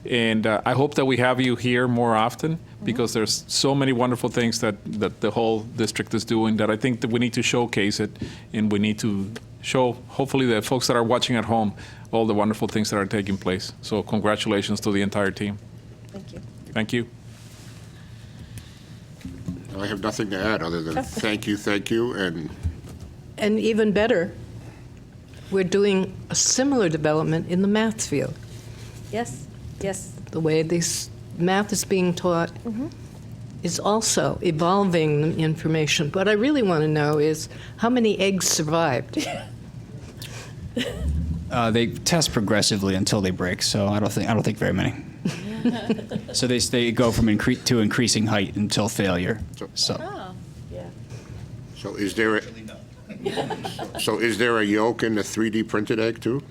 G: And I hope that we have you here more often because there's so many wonderful things that the whole district is doing that I think that we need to showcase it, and we need to show, hopefully, the folks that are watching at home all the wonderful things that are taking place. So congratulations to the entire team.
J: Thank you.
G: Thank you.
A: I have nothing to add other than thank you,
B: And even better, we're doing a similar development in the math field.
J: Yes. Yes.
B: The way this math is being taught is also evolving the information. What I really want to know is how many eggs survived.
K: They test progressively until they break, so I don't think very many. So they go from increasing height until failure. So.
J: Yeah.
A: So is there a yolk in the 3D printed egg too?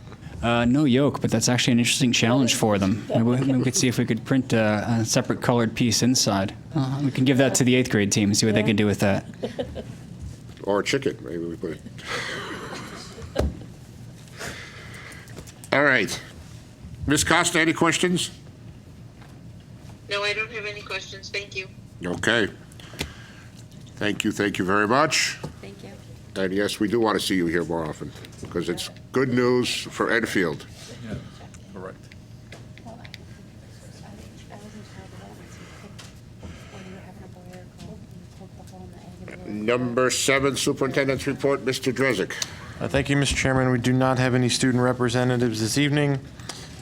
K: No yolk, but that's actually an interesting challenge for them. Maybe we could see if we could print a separate colored piece inside. We can give that to the 8th grade team and see what they can do with that.
A: Or a chicken, maybe we put it. All right. Ms. Costa, any questions?
O: No, I don't have any questions. Thank you.
A: Okay. Thank you very much.
I: Thank you.
A: And yes, we do want to see you here more often because it's good news for Enfield.
G: Yeah, correct.
A: Number 7, Superintendent's Report, Mr. Drezek.
E: Thank you, Mr. Chairman. We do not have any student representatives this evening,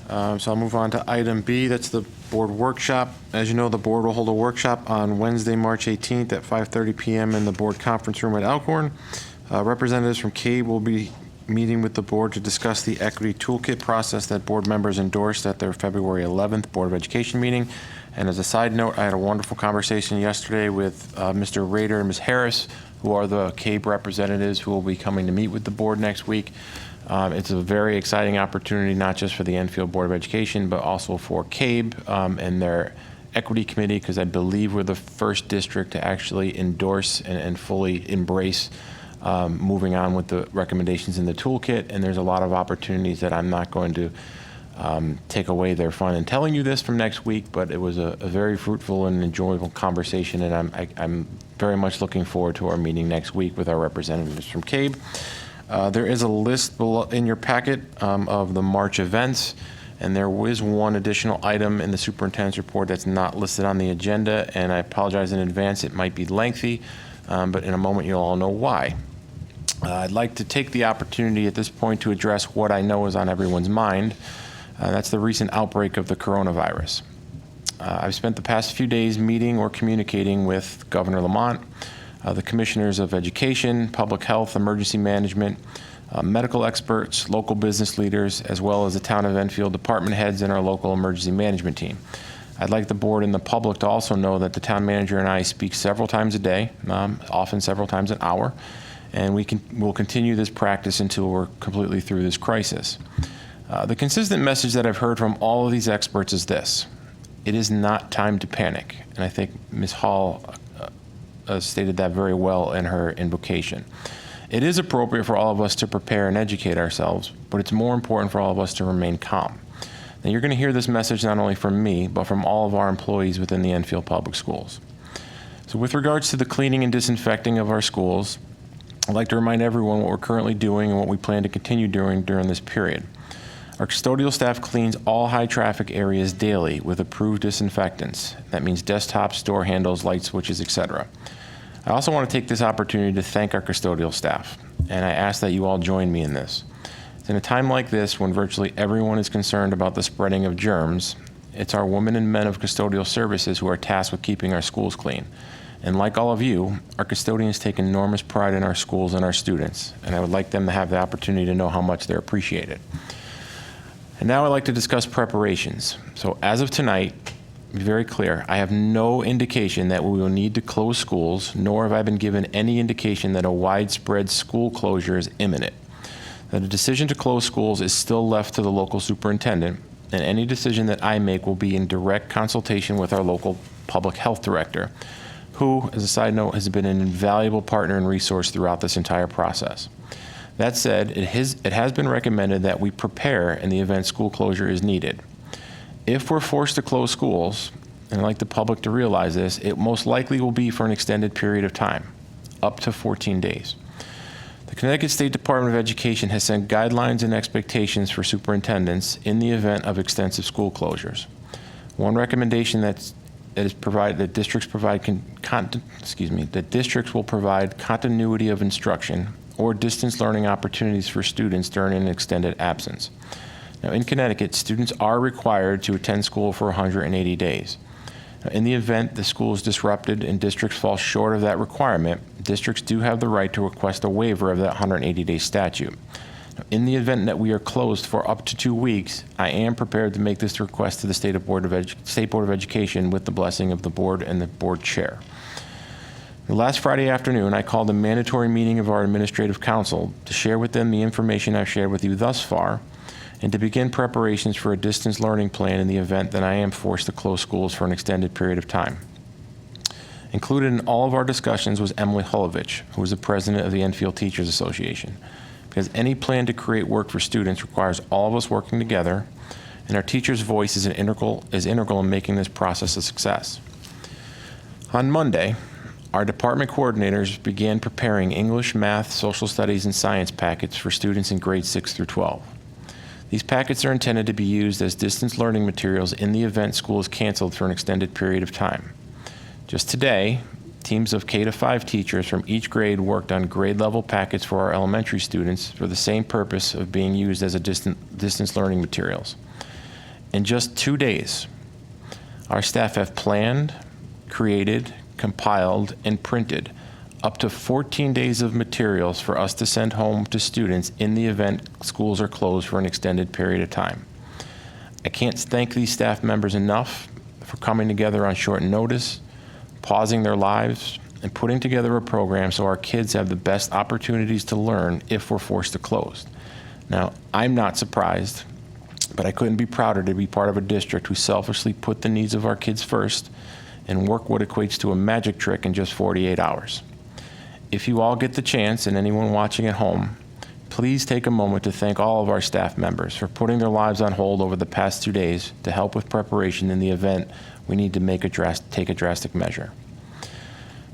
E: so I'll move on to item B. That's the board workshop. As you know, the board will hold a workshop on Wednesday, March 18th at 5:30 p.m. in the board conference room at Elkhorn. Representatives from CABE will be meeting with the board to discuss the equity toolkit process that board members endorsed at their February 11th Board of Education meeting. And as a side note, I had a wonderful conversation yesterday with Mr. Rader and Ms. Harris, who are the CABE representatives who will be coming to meet with the board next week. It's a very exciting opportunity, not just for the Enfield Board of Education, but also for CABE and their equity committee, because I believe we're the first district to actually endorse and fully embrace moving on with the recommendations in the toolkit. And there's a lot of opportunities that I'm not going to take away their fun in telling you this from next week, but it was a very fruitful and enjoyable conversation, and I'm very much looking forward to our meeting next week with our representatives from CABE. There is a list below in your packet of the March events, and there is one additional item in the superintendent's report that's not listed on the agenda, and I apologize in advance, it might be lengthy, but in a moment you'll all know why. I'd like to take the opportunity at this point to address what I know is on everyone's mind. That's the recent outbreak of the coronavirus. I've spent the past few days meeting or communicating with Governor Lamont, the commissioners of education, public health, emergency management, medical experts, local business leaders, as well as the town of Enfield department heads and our local emergency management team. I'd like the board and the public to also know that the town manager and I speak several times a day, often several times an hour, and we'll continue this practice until we're completely through this crisis. The consistent message that I've heard from all of these experts is this: it is not time to panic. And I think Ms. Hall stated that very well in her invocation. It is appropriate for all of us to prepare and educate ourselves, but it's more important for all of us to remain calm. Now, you're going to hear this message not only from me, but from all of our employees within the Enfield Public Schools. So with regards to the cleaning and disinfecting of our schools, I'd like to remind everyone what we're currently doing and what we plan to continue doing during this period. Our custodial staff cleans all high-traffic areas daily with approved disinfectants. That means desktops, door handles, light switches, etc. I also want to take this opportunity to thank our custodial staff, and I ask that you all join me in this. In a time like this, when virtually everyone is concerned about the spreading of germs, it's our women and men of custodial services who are tasked with keeping our schools clean. And like all of you, our custodians take enormous pride in our schools and our students, and I would like them to have the opportunity to know how much they're appreciated. And now I'd like to discuss preparations. So as of tonight, to be very clear, I have no indication that we will need to close schools, nor have I been given any indication that a widespread school closure is imminent. Now, the decision to close schools is still left to the local superintendent, and any decision that I make will be in direct consultation with our local public health director, who, as a side note, has been an invaluable partner and resource throughout this entire process. That said, it has been recommended that we prepare in the event school closure is needed. If we're forced to close schools, and I'd like the public to realize this, it most likely will be for an extended period of time, up to 14 days. The Connecticut State Department of Education has set guidelines and expectations for superintendents in the event of extensive school closures. One recommendation that districts will provide continuity of instruction or distance learning opportunities for students during an extended absence. Now, in Connecticut, students are required to attend school for 180 days. Now, in the event the school is disrupted and districts fall short of that requirement, districts do have the right to request a waiver of that 180-day statute. Now, in the event that we are closed for up to 2 weeks, I am prepared to make this request to the State Board of Education with the blessing of the board and the board chair. Last Friday afternoon, I called a mandatory meeting of our administrative council to share with them the information I've shared with you thus far and to begin preparations for a distance learning plan in the event that I am forced to close schools for an extended period of time. Included in all of our discussions was Emily Hulovich, who is the president of the Enfield Teachers Association, because any plan to create work for students requires all of us working together, and our teachers' voice is integral in making this process a success. On Monday, our department coordinators began preparing English, math, social studies, and science packets for students in grades 6 through 12. These packets are intended to be used as distance learning materials in the event school is canceled for an extended period of time. Just today, teams of K-5 teachers from each grade worked on grade-level packets for our elementary students for the same purpose of being used as a distance learning materials. In just 2 days, our staff have planned, created, compiled, and printed up to 14 days of materials for us to send home to students in the event schools are closed for an extended period of time. I can't thank these staff members enough for coming together on short notice, pausing their lives, and putting together a program so our kids have the best opportunities to learn if we're forced to close. Now, I'm not surprised, but I couldn't be prouder to be part of a district who selfishly put the needs of our kids first and work what equates to a magic trick in just 48 hours. If you all get the chance, and anyone watching at home, please take a moment to thank all of our staff members for putting their lives on hold over the past 2 days to help with preparation in the event we need to take a drastic measure.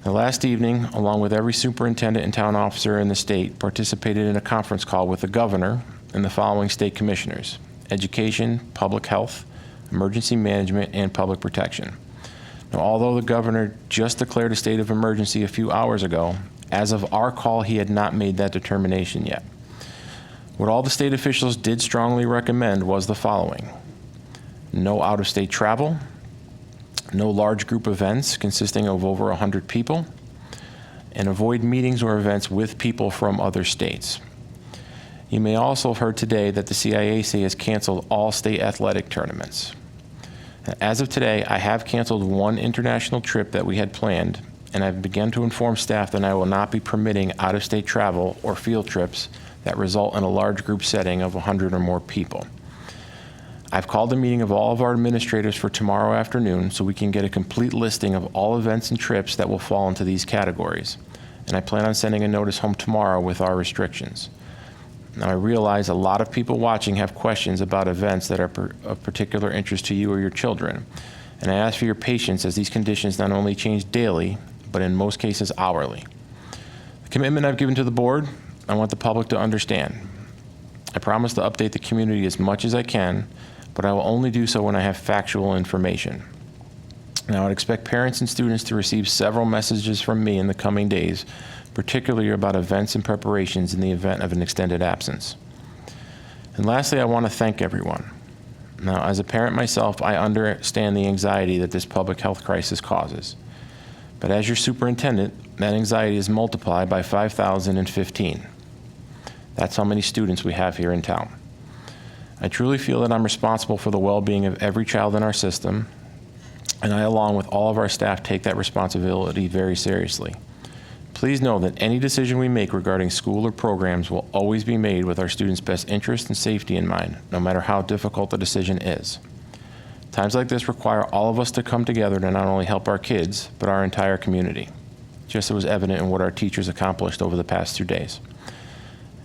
E: The last evening, along with every superintendent and town officer in the state, participated in a conference call with the governor and the following state commissioners: Education, Public Health, Emergency Management, and Public Protection. Now, although the governor just declared a state of emergency a few hours ago, as of our call, he had not made that determination yet. What all the state officials did strongly recommend was the following: no out-of-state travel, no large group events consisting of over 100 people, and avoid meetings or events with people from other states. You may also have heard today that the CIAC has canceled all state athletic tournaments. As of today, I have canceled one international trip that we had planned, and I've begun to inform staff that I will not be permitting out-of-state travel or field trips that result in a large group setting of 100 or more people. I've called a meeting of all of our administrators for tomorrow afternoon so we can get a complete listing of all events and trips that will fall into these categories, and I plan on sending a notice home tomorrow with our restrictions. Now, I realize a lot of people watching have questions about events that are of particular interest to you or your children, and I ask for your patience as these conditions not only change daily, but in most cases hourly. The commitment I've given to the board, I want the public to understand. I promise to update the community as much as I can, but I will only do so when I have factual information. Now, I'd expect parents and students to receive several messages from me in the coming days, particularly about events and preparations in the event of an extended absence. And lastly, I want to thank everyone. Now, as a parent myself, I understand the anxiety that this public health crisis causes. But as your superintendent, that anxiety is multiplied by 5,015. That's how many students we have here in town. I truly feel that I'm responsible for the well-being of every child in our system, and I, along with all of our staff, take that responsibility very seriously. Please know that any decision we make regarding school or programs will always be made with our students' best interest and safety in mind, no matter how difficult the decision is. Times like this require all of us to come together to not only help our kids, but our entire community, just as was evident in what our teachers accomplished over the past 2 days.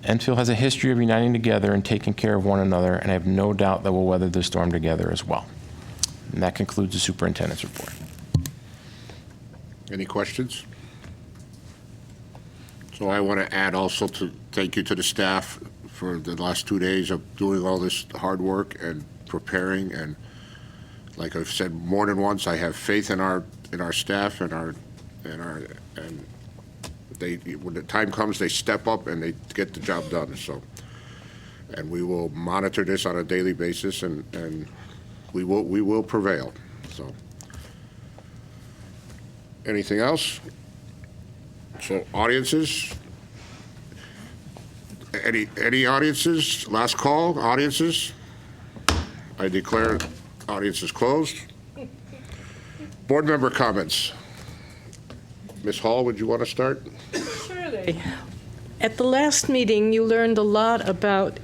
E: Enfield has a history of uniting together and taking care of one another, and I have no doubt that we'll weather this storm together as well. And that concludes the superintendent's report.
A: Any questions? So I want to add also to thank you to the staff for the last 2 days of doing all this hard work and preparing. And like I've said more than once, I have faith in our staff and they, when the time comes, they step up and they get the job done. So, and we will monitor this on a daily basis, and we will prevail. So, anything else? So, audiences. Any audiences? Last call, audiences. I declare audiences closed. Board member comments. Ms. Hall, would you want to start?
B: Surely. At the last meeting, you learned a lot about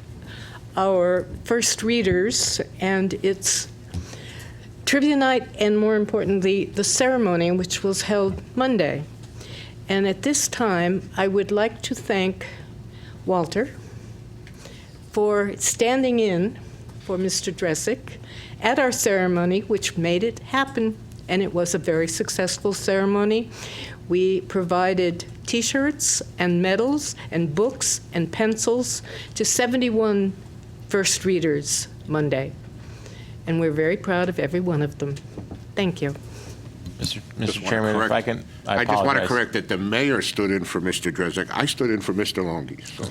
B: our first readers and its trivia night, and more importantly, the ceremony, which was held Monday. And at this time, I would like to thank Walter for standing in for Mr. Dressick at our ceremony, which made it happen, and it was a very successful ceremony. We provided T-shirts and medals and books and pencils to 71 first readers Monday, and we're very proud of every one of them. Thank you.
E: Mr.
A: Just wanna
E: Chairman, if
A: correct-
E: I can, I
A: just want to
E: apologize.
A: correct that the mayor stood in for Mr. Drezek. I stood in for Mr. Longi. So.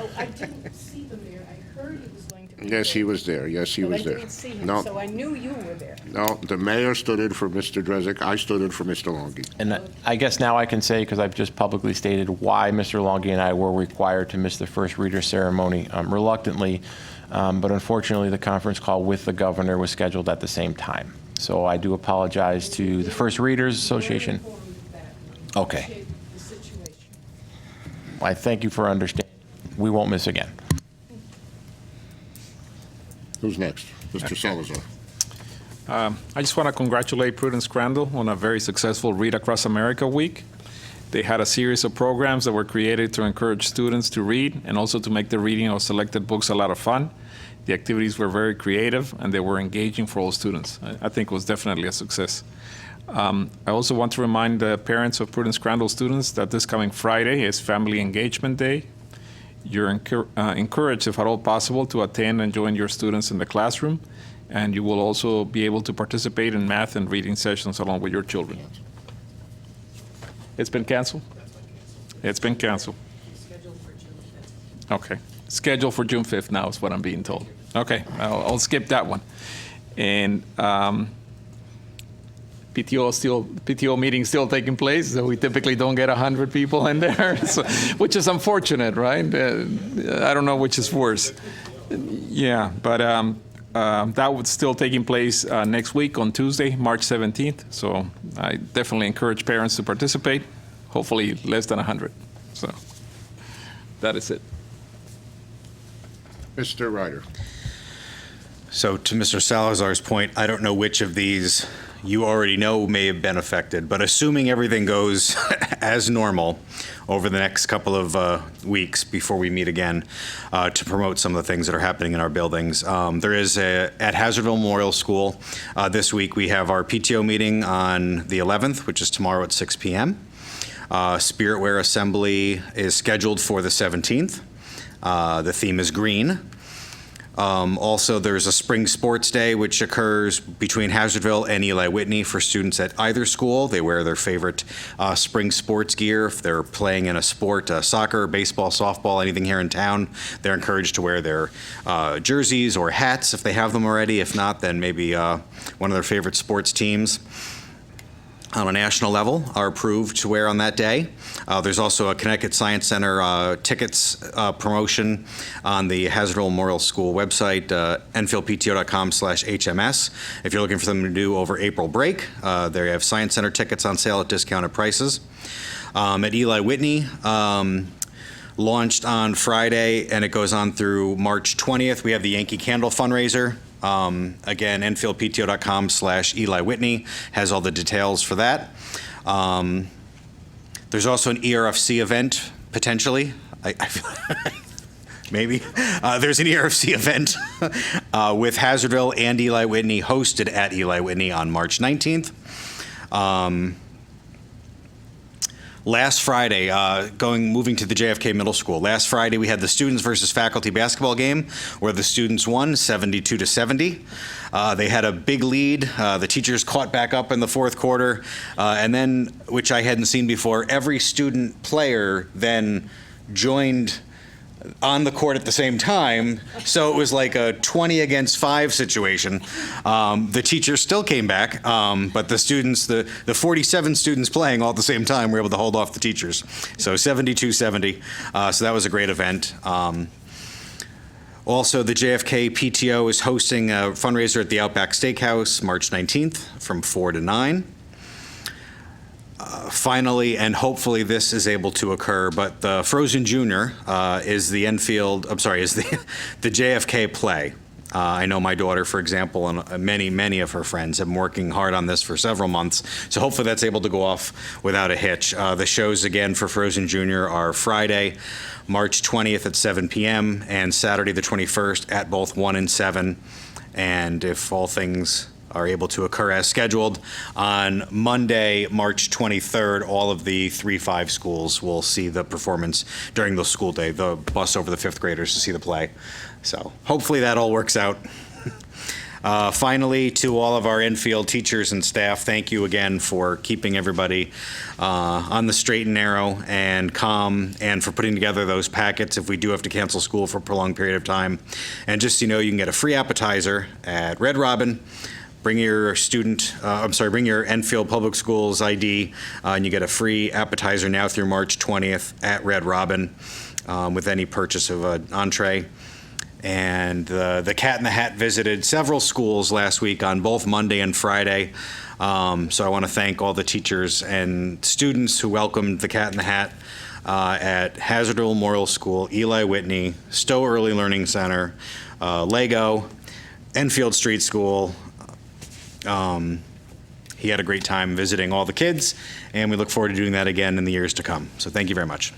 B: Oh, I didn't see the mayor. I heard he was going to be
A: Yes, he was there. Yes, he
B: but
A: was
B: I
A: there.
B: didn't see him,
A: No,
B: so I knew you were there.
A: no, the mayor stood in for Mr. Drezek. I stood in for Mr. Longi.
E: And I guess now I can say, because I've just publicly stated why Mr. Longi and I were required to miss the first reader ceremony reluctantly, but unfortunately the conference call with the governor was scheduled at the same time. So I do apologize to the First Readers Association. Okay. I thank you for understanding. We won't miss again.
A: Who's next? Mr. Salazar.
G: I just want to congratulate Prudence Crandall on a very successful Read Across America week. They had a series of programs that were created to encourage students to read and also to make the reading of selected books a lot of fun. The activities were very creative and they were engaging for all students. I think it was definitely a success. I also want to remind the parents of Prudence Crandall students that this coming Friday is Family Engagement Day. You're encouraged, if at all possible, to attend and join your students in the classroom, and you will also be able to participate in math and reading sessions along with your children. It's been canceled? It's been canceled. Okay. Scheduled for June 5th now is what I'm being told. Okay, I'll skip that one. And PTO meeting still taking place, so we typically don't get 100 people in there, so, which is unfortunate, right? I don't know which is worse. Yeah, but that would still taking place next week on Tuesday, March 17th. So I definitely encourage parents to participate. Hopefully less than 100. So that is it.
A: Mr. Ryder.
N: So to Mr. Salazar's point, I don't know which of these you already know may have been affected, but assuming everything goes as normal over the next couple of weeks before we meet again to promote some of the things that are happening in our buildings. There is at Hazardville Memorial School this week, we have our PTO meeting on the 11th, which is tomorrow at 6 p.m. Spiritwear Assembly is scheduled for the 17th. The theme is green. Also, there's a Spring Sports Day, which occurs between Hazardville and Eli Whitney for students at either school. They wear their favorite spring sports gear. If they're playing in a sport, soccer, baseball, softball, anything here in town, they're encouraged to wear their jerseys or hats if they have them already. If not, then maybe one of their favorite sports teams on a national level are approved to wear on that day. There's also a Connecticut Science Center tickets promotion on the Hazardville Memorial School website, enfieldpto.com/HMS. If you're looking for something to do over April break, they have Science Center tickets on sale at discounted prices. At Eli Whitney, launched on Friday and it goes on through March 20th. We have the Yankee Candle fundraiser. Again, enfieldpto.com/Eli Whitney has all the details for that. There's also an ERFC event, potentially. I feel maybe. There's an ERFC event with Hazardville and Eli Whitney hosted at Eli Whitney on March 19th. Last Friday, moving to the JFK Middle School. Last Friday, we had the students versus faculty basketball game where the students won 72-70. They had a big lead. The teachers caught back up in the fourth quarter. And then, which I hadn't seen before, every student player then joined on the court at the same time, so it was like a 20 against 5 situation. The teachers still came back, but the students, the 47 students playing all at the same time were able to hold off the teachers. So 72-70, so that was a great event. Also, the JFK PTO is hosting a fundraiser at the Outback Steakhouse March 19th from 4 to 9. Finally, and hopefully this is able to occur, but the Frozen Junior is the the JFK play. I know my daughter, for example, and many of her friends have been working hard on this for several months, so hopefully that's able to go off without a hitch. The shows again for Frozen Junior are Friday, March 20th at 7 p.m. and Saturday the 21st at both 1 and 7. And if all things are able to occur as scheduled, on Monday, March 23rd, all of the 3-5 schools will see the performance during the school day, the bus over the 5th graders to see the play. So hopefully that all works out. Finally, to all of our Enfield teachers and staff, thank you again for keeping everybody on the straight and narrow and calm, and for putting together those packets if we do have to cancel school for a prolonged period of time. And just so you know, you can get a free appetizer at Red Robin. Bring your bring your Enfield Public Schools ID, and you get a free appetizer now through March 20th at Red Robin with any purchase of an entree. And the Cat in the Hat visited several schools last week on both Monday and Friday. So I want to thank all the teachers and students who welcomed the Cat in the Hat at Hazardville Memorial School, Eli Whitney, Stowe Early Learning Center, Lego, Enfield Street School. He had a great time visiting all the kids, and we look forward to doing that again in the years to come. So thank you very much.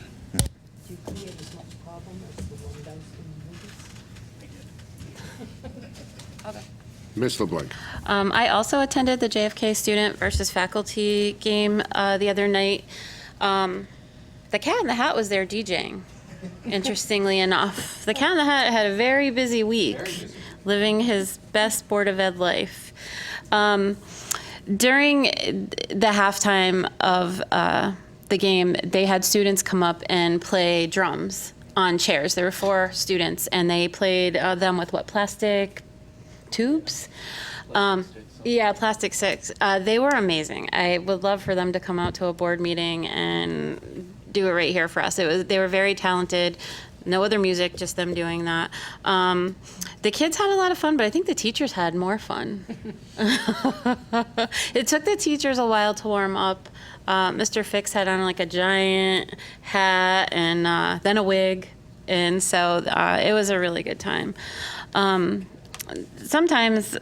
A: Ms. LeBlanc.
I: I also attended the JFK student versus faculty game the other night. The Cat in the Hat was there DJing, interestingly enough. The Cat in the Hat had a very busy week, living his best Board of Ed life. During the halftime of the game, they had students come up and play drums on chairs. There were 4 students, and they played them with plastic tubes? Yeah, plastic sticks. They were amazing. I would love for them to come out to a board meeting and do it right here for us. They were very talented. No other music, just them doing that. The kids had a lot of fun, but I think the teachers had more fun. It took the teachers a while to warm up. Mr. Fix had on like a giant hat and then a wig, and so it was a really good time. Sometimes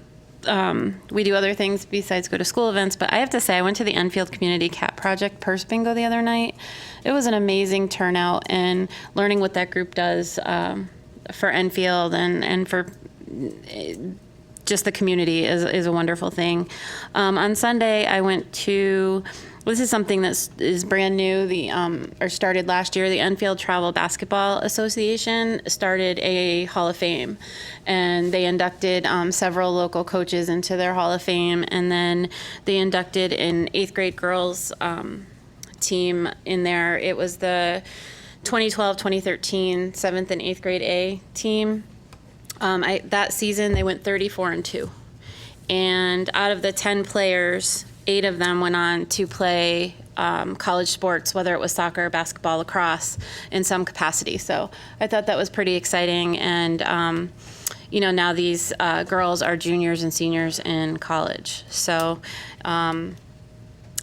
I: we do other things besides go to school events, but I have to say I went to the Enfield Community Cat Project Purse Bingo the other night. It was an amazing turnout, and learning what that group does for Enfield and for just the community is a wonderful thing. On Sunday, I went to, this is something that is brand new, or started last year. The Enfield Travel Basketball Association started a Hall of Fame, and they inducted several local coaches into their Hall of Fame, and then they inducted an 8th grade girls team in there. It was the 2012-2013 7th and 8th grade A team. That season, they went 34-2. And out of the 10 players, 8 of them went on to play college sports, whether it was soccer, basketball, lacrosse, in some capacity. So I thought that was pretty exciting. And, now these girls are juniors and seniors in college. So, and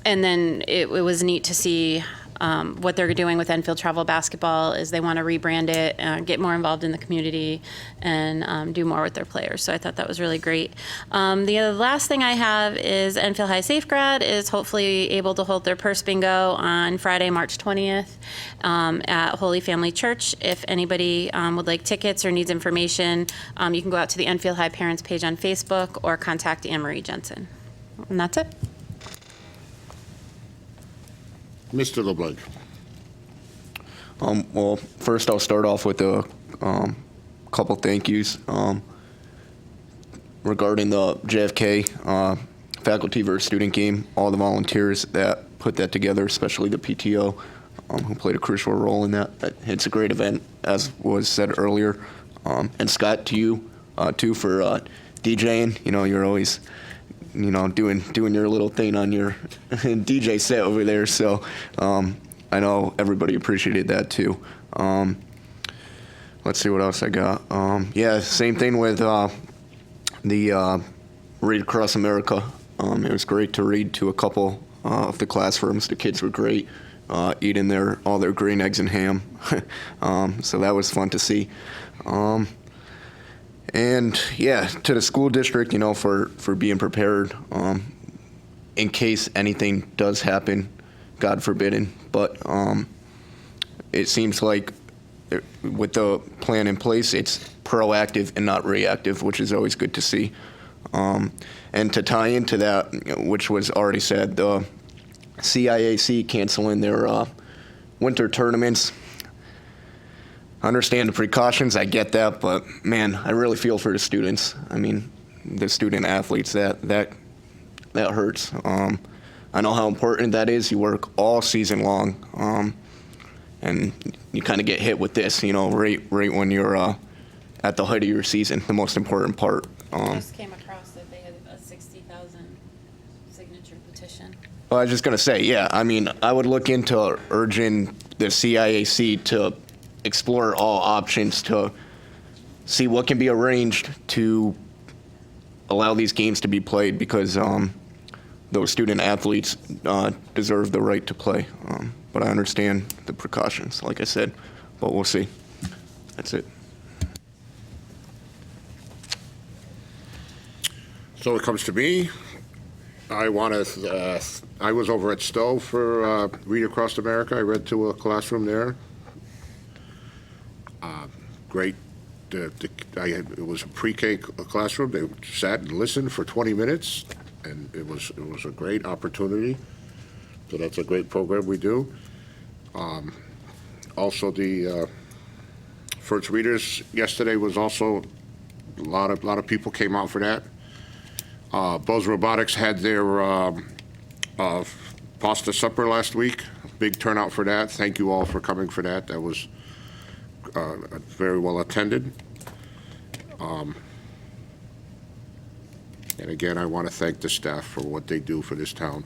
I: then it was neat to see what they're doing with Enfield Travel Basketball is they want to rebrand it, get more involved in the community, and do more with their players. So I thought that was really great. The last thing I have is Enfield High Safe Grad is hopefully able to hold their purse bingo on Friday, March 20th at Holy Family Church. If anybody would like tickets or needs information, you can go out to the Enfield High Parents page on Facebook or contact Anne-Marie Jensen. And that's it.
A: Mr. LeBlanc.
H: Well, first I'll start off with a couple thank yous regarding the JFK faculty versus student game. All the volunteers that put that together, especially the PTO, who played a crucial role in that. It's a great event, as was said earlier. And Scott, to you too for DJing. You're always doing your little thing on your DJ set over there. So I know everybody appreciated that too. Let's see what else I got. Yeah, same thing with the Read Across America. It was great to read to a couple of the classrooms. The kids were great, eating all their green eggs and ham. So that was fun to see. And yeah, to the school district, for being prepared in case anything does happen, God forbidden. But it seems like with the plan in place, it's proactive and not reactive, which is always good to see. And to tie into that, which was already said, the CIAC canceling their winter tournaments. I understand the precautions, I get that, but man, I really feel for the students. I mean, the student athletes. That hurts. I know how important that is. You work all season long, and you kind of get hit with this, right when you're at the height of your season, the most important part.
I: Just came across that they had a 60,000 signature petition.
H: Well, I was just going to say, yeah, I mean, I would look into urging the CIAC to explore all options to see what can be arranged to allow these games to be played, because those student athletes deserve the right to play. But I understand the precautions, like I said, but we'll see. That's it.
A: So it comes to me. I was over at Stowe for Read Across America. I read to a classroom there. Great. It was a pre-K classroom. They sat and listened for 20 minutes, and it was a great opportunity. So that's a great program we do. Also, the First Readers yesterday was also a lot of people came out for that. Bose Robotics had their pasta supper last week. Big turnout for that. Thank you all for coming for that. That was very well attended. And again, I want to thank the staff for what they do for this town.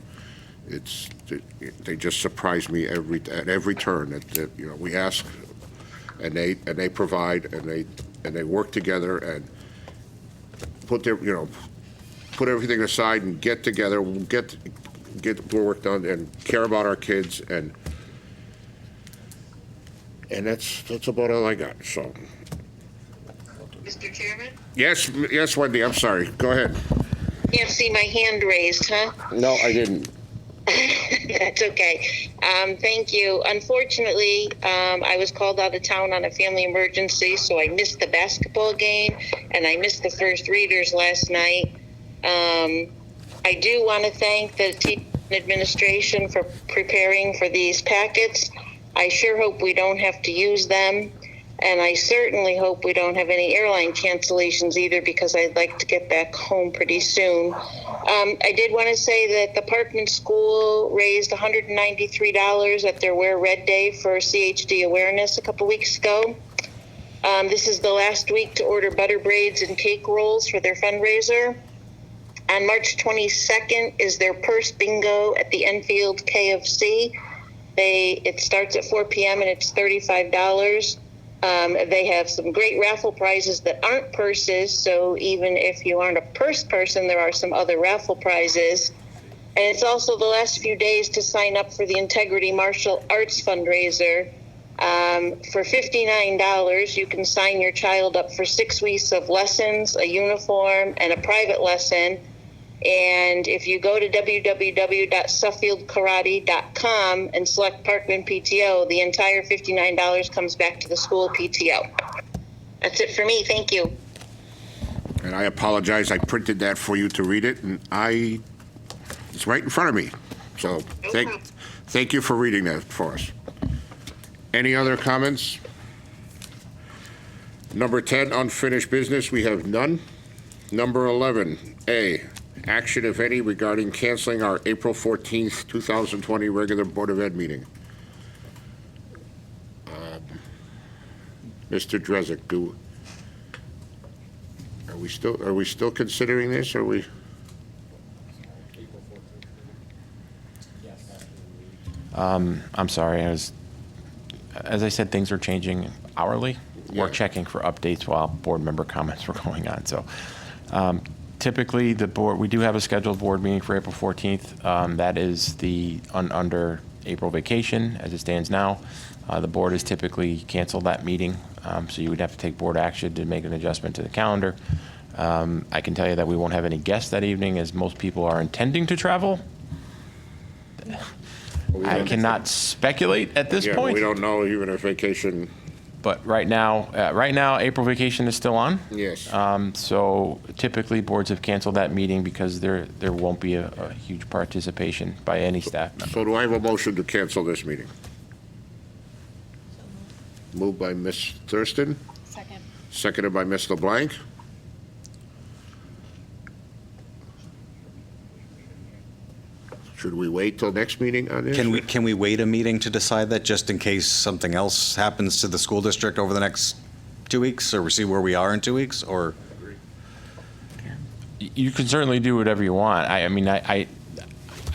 A: They just surprise me at every turn. That we ask, and they provide, and they work together and put everything aside and get together, get the work done, and care about our kids, and that's about all I got. So.
O: Mr. Chairman?
A: Yes, Wendy. I'm sorry. Go ahead.
O: Can't see my hand raised, huh?
A: No, I didn't.
O: That's okay. Thank you. Unfortunately, I was called out of town on a family emergency, so I missed the basketball game, and I missed the First Readers last night. I do want to thank the team administration for preparing for these packets. I sure hope we don't have to use them, and I certainly hope we don't have any airline cancellations either, because I'd like to get back home pretty soon. I did want to say that the Parkman School raised $193 at their Wear Red Day for CHD awareness a couple weeks ago. This is the last week to order butter braids and cake rolls for their fundraiser. On March 22nd is their purse bingo at the Enfield KFC. It starts at 4 p.m. and it's $35. They have some great raffle prizes that aren't purses, so even if you aren't a purse person, there are some other raffle prizes. And it's also the last few days to sign up for the Integrity Martial Arts fundraiser. For $59, you can sign your child up for 6 weeks of lessons, a uniform, and a private lesson. And if you go to www.suffieldkarate.com and select Parkman PTO, the entire $59 comes back to the school PTO. That's it for me. Thank you.
A: And I apologize. I printed that for you to read it, and it's right in front of me. So thank you for reading that for us. Any other comments? Number 10, unfinished business. We have none. Number 11, A, action, if any, regarding canceling our April 14th, 2020 regular Board of Ed meeting. Mr. Drezek, are we still considering this? Are we?
E: I'm sorry. As I said, things are changing hourly. We're checking for updates while board member comments were going on. So typically, the board, we do have a scheduled board meeting for April 14th. That is the under April vacation as it stands now. The board has typically canceled that meeting, so you would have to take board action to make an adjustment to the calendar. I can tell you that we won't have any guests that evening, as most people are intending to travel. I cannot speculate at this point.
A: We don't know even if vacation.
E: But right now, April vacation is still on.
A: Yes.
E: So typically, boards have canceled that meeting because there won't be a huge participation by any staff member.
A: So do I have a motion to cancel this meeting? Moved by Ms. Thurston.
I: Second.
A: Seconded by Ms. LeBlanc. Should we wait till next meeting on this?
N: Can we wait a meeting to decide that, just in case something else happens to the school district over the next 2 weeks, or we see where we are in 2 weeks, or?
E: You can certainly do whatever you want. I mean, I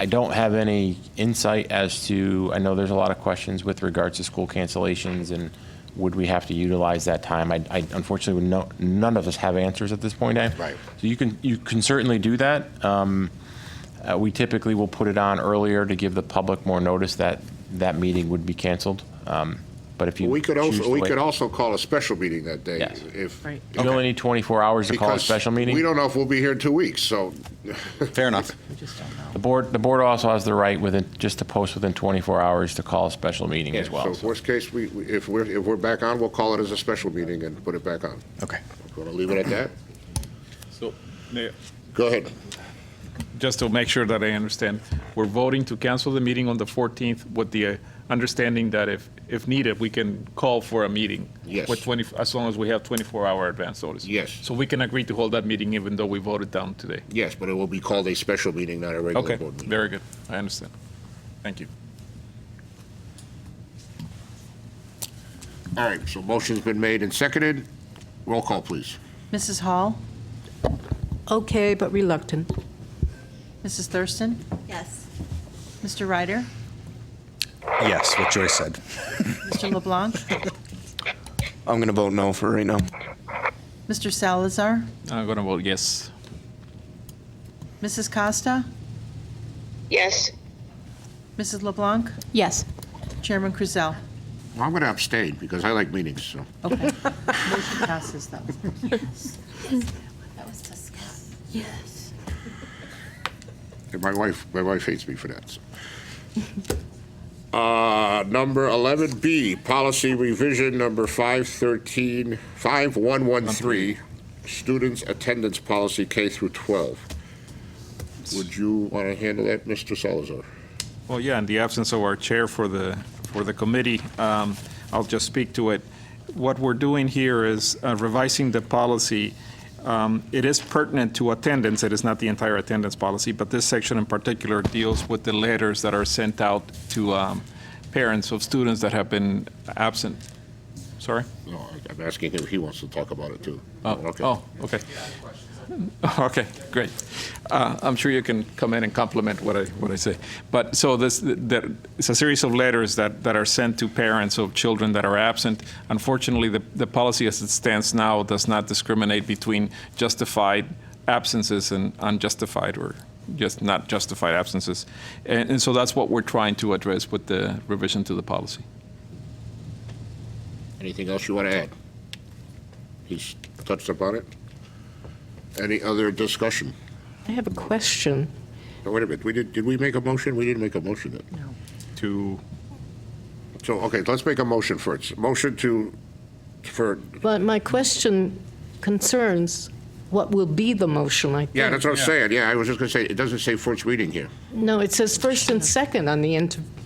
E: don't have any insight as to, I know there's a lot of questions with regards to school cancellations and would we have to utilize that time? I unfortunately, none of us have answers at this point in time.
A: Right.
E: So you can certainly do that. We typically will put it on earlier to give the public more notice that that meeting would be canceled. But if you
A: We could
E: choose to
A: also, we
E: wait-
A: could also call a special meeting that day.
E: Yes.
A: If,
C: Right.
E: You only need 24 hours to call a
A: because
E: special meeting.
A: we don't know if we'll be here in 2 weeks, so.
N: Fair enough.
C: We just don't know.
E: The board also has the right just to post within 24 hours to call a special meeting as well.
A: So worst case, if we're back on, we'll call it as a special meeting and put it back on.
N: Okay.
A: Want to leave it at that?
G: So, Mayor,
A: Go ahead.
G: just to make sure that I understand, we're voting to cancel the meeting on the 14th with the understanding that if needed, we can call for a meeting.
A: Yes.
G: With as long as we have 24-hour advance notice.
A: Yes.
G: So we can agree to hold that meeting even though we voted down today.
A: Yes, but it will be called a special meeting, not a regular
G: Okay,
A: board meeting.
G: very good. I understand. Thank you.
A: All right, so motion's been made and seconded. Roll call, please.
C: Mrs. Hall?
B: Okay, but reluctant.
C: Mrs. Thurston?
J: Yes.
C: Mr. Ryder?
N: Yes, what Joyce said.
C: Mr. LeBlanc?
H: I'm going to vote no for right now.
C: Mr. Salazar?
G: I'm going to vote yes.
C: Mrs. Costa?
O: Yes.
C: Mrs. LeBlanc?
B: Yes.
C: Chairman Krizell?
A: Well, I'm going to abstain because I like meetings, so.
C: Okay. Motion passes though.
B: Yes.
A: And my wife hates me for that. So. Number 11B, policy revision number 5113, students attendance policy K through 12. Would you want to handle that, Mr. Salazar?
G: Well, yeah, in the absence of our chair for the committee, I'll just speak to it. What we're doing here is revising the policy. It is pertinent to attendance. It is not the entire attendance policy, but this section in particular deals with the letters that are sent out to parents of students that have been absent. Sorry?
A: No, I'm asking him if he wants to talk about it, too. Okay.
G: Oh, okay. Okay, great. I'm sure you can come in and compliment what I say. But so it's a series of letters that are sent to parents of children that are absent. Unfortunately, the policy as it stands now does not discriminate between justified absences and unjustified or just not justified absences. And so that's what we're trying to address with the revision to the policy.
A: Anything else you want to add? He's touched upon it. Any other discussion?
B: I have a question.
A: No, wait a minute. Did we make a motion? We didn't make a motion yet. So, okay, let's make a motion first. Motion for,
B: But my question concerns what will be the motion, I think.
A: yeah, that's what I'm saying. Yeah, I was just going to say, it doesn't say first reading here.
B: No, it says first and second on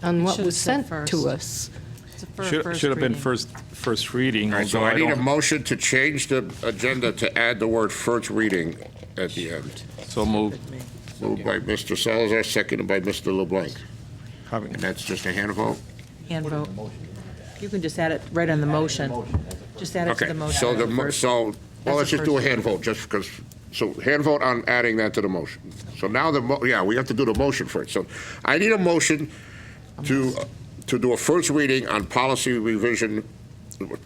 B: on what
C: Should've
B: was
C: said
B: sent to
C: first.
B: us.
C: It's a fir-
G: Should have been
C: reading.
G: first reading.
A: All right, so
G: although
A: I need a
G: don't-
A: motion to change the agenda to add the word first reading at the end.
G: So moved.
A: Moved by Mr. Salazar, seconded by Mr. LeBlanc. And that's just a hand vote?
C: Hand vote. You can just add it right on the motion. Just add it to
A: Okay,
C: the motion.
A: so well,
C: That's
A: let's
C: the
A: just do a
C: first
A: hand vote, just because, so hand vote on adding that to the motion. So now we have to do the motion first. So I need a motion to do a first reading on policy revision,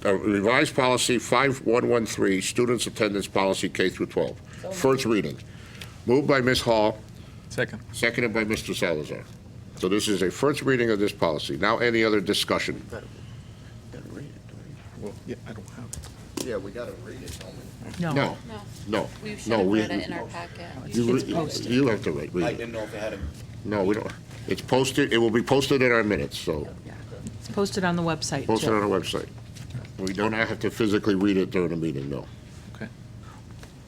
A: revised policy 5113, students attendance policy K through 12. First reading. Moved by Ms. Hall,
G: Second.
A: seconded by Mr. Salazar. So this is a first reading of this policy. Now, any other discussion?
G: Well, yeah, I don't have it.
A: Yeah, we got to read it.
C: No.
A: No, no.
I: We should
A: No,
I: have
A: we-
I: read it in our packet.
A: You have to read it.
H: didn't know if it had a.
A: No, we don't. It's posted, it will be posted in our minutes, so
C: It's posted on the website,
A: posted
C: too.
A: on our website. We don't have to physically read it during the meeting, no.
G: Okay.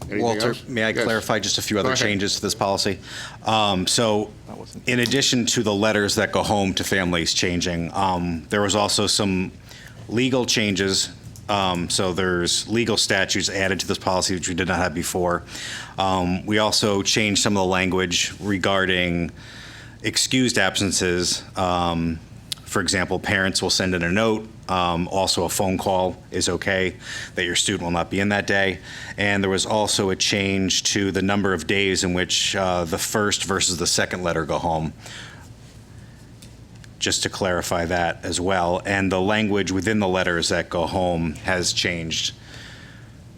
A: Anything
N: Walter,
A: else?
N: may I
A: Yes.
N: clarify just a few other
A: Go ahead.
N: changes to this policy? So, in addition to the letters that go home to families changing, there was also some legal changes. So there's legal statutes added to this policy, which we did not have before. We also changed some of the language regarding excused absences, for example, parents will send in a note. Also, a phone call is okay that your student will not be in that day. And there was also a change to the number of days in which the first versus the second letter go home, just to clarify that as well. And the language within the letters that go home has changed.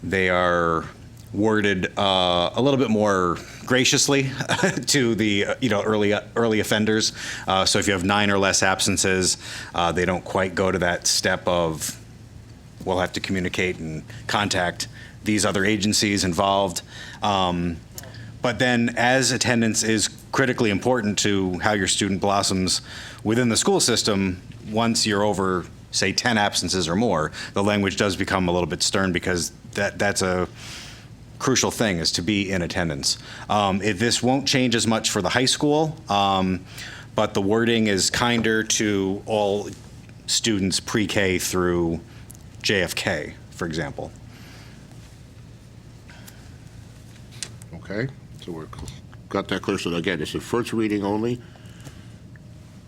N: They are worded a little bit more graciously to the early offenders. So if you have 9 or less absences, they don't quite go to that step of we'll have to communicate and contact these other agencies involved. But then, as attendance is critically important to how your student blossoms within the school system, once you're over, say, 10 absences or more, the language does become a little bit stern, because that's a crucial thing, is to be in attendance. This won't change as much for the high school, but the wording is kinder to all students pre-K through JFK, for example.
A: Okay, so we're got that clear. So again, it's a first reading only.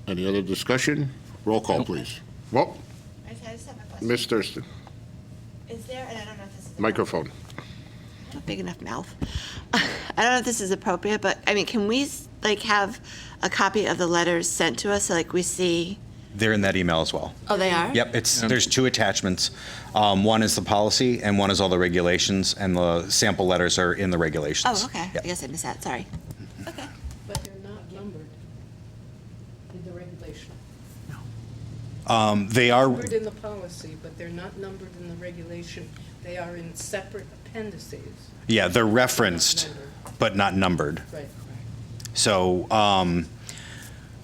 A: Any other discussion? Roll call, please. Well,
P: I just have a question.
A: Ms. Thurston,
P: Is there, and I don't know if this is
A: microphone.
P: a big enough mouth. I don't know if this is appropriate, but I mean, can we have a copy of the letters sent to us so we see?
N: They're in that email as well.
P: Oh, they are?
N: Yep, there's 2 attachments. One is the policy, and one is all the regulations, and the sample letters are in the regulations.
P: Oh, okay.
N: Yep.
P: I guess I missed that. Sorry. Okay.
B: But they're not numbered in the regulation.
N: They are.
B: Numbered in the policy, but they're not numbered in the regulation. They are in separate appendices.
N: Yeah, they're referenced, but not numbered.
B: Right.
N: So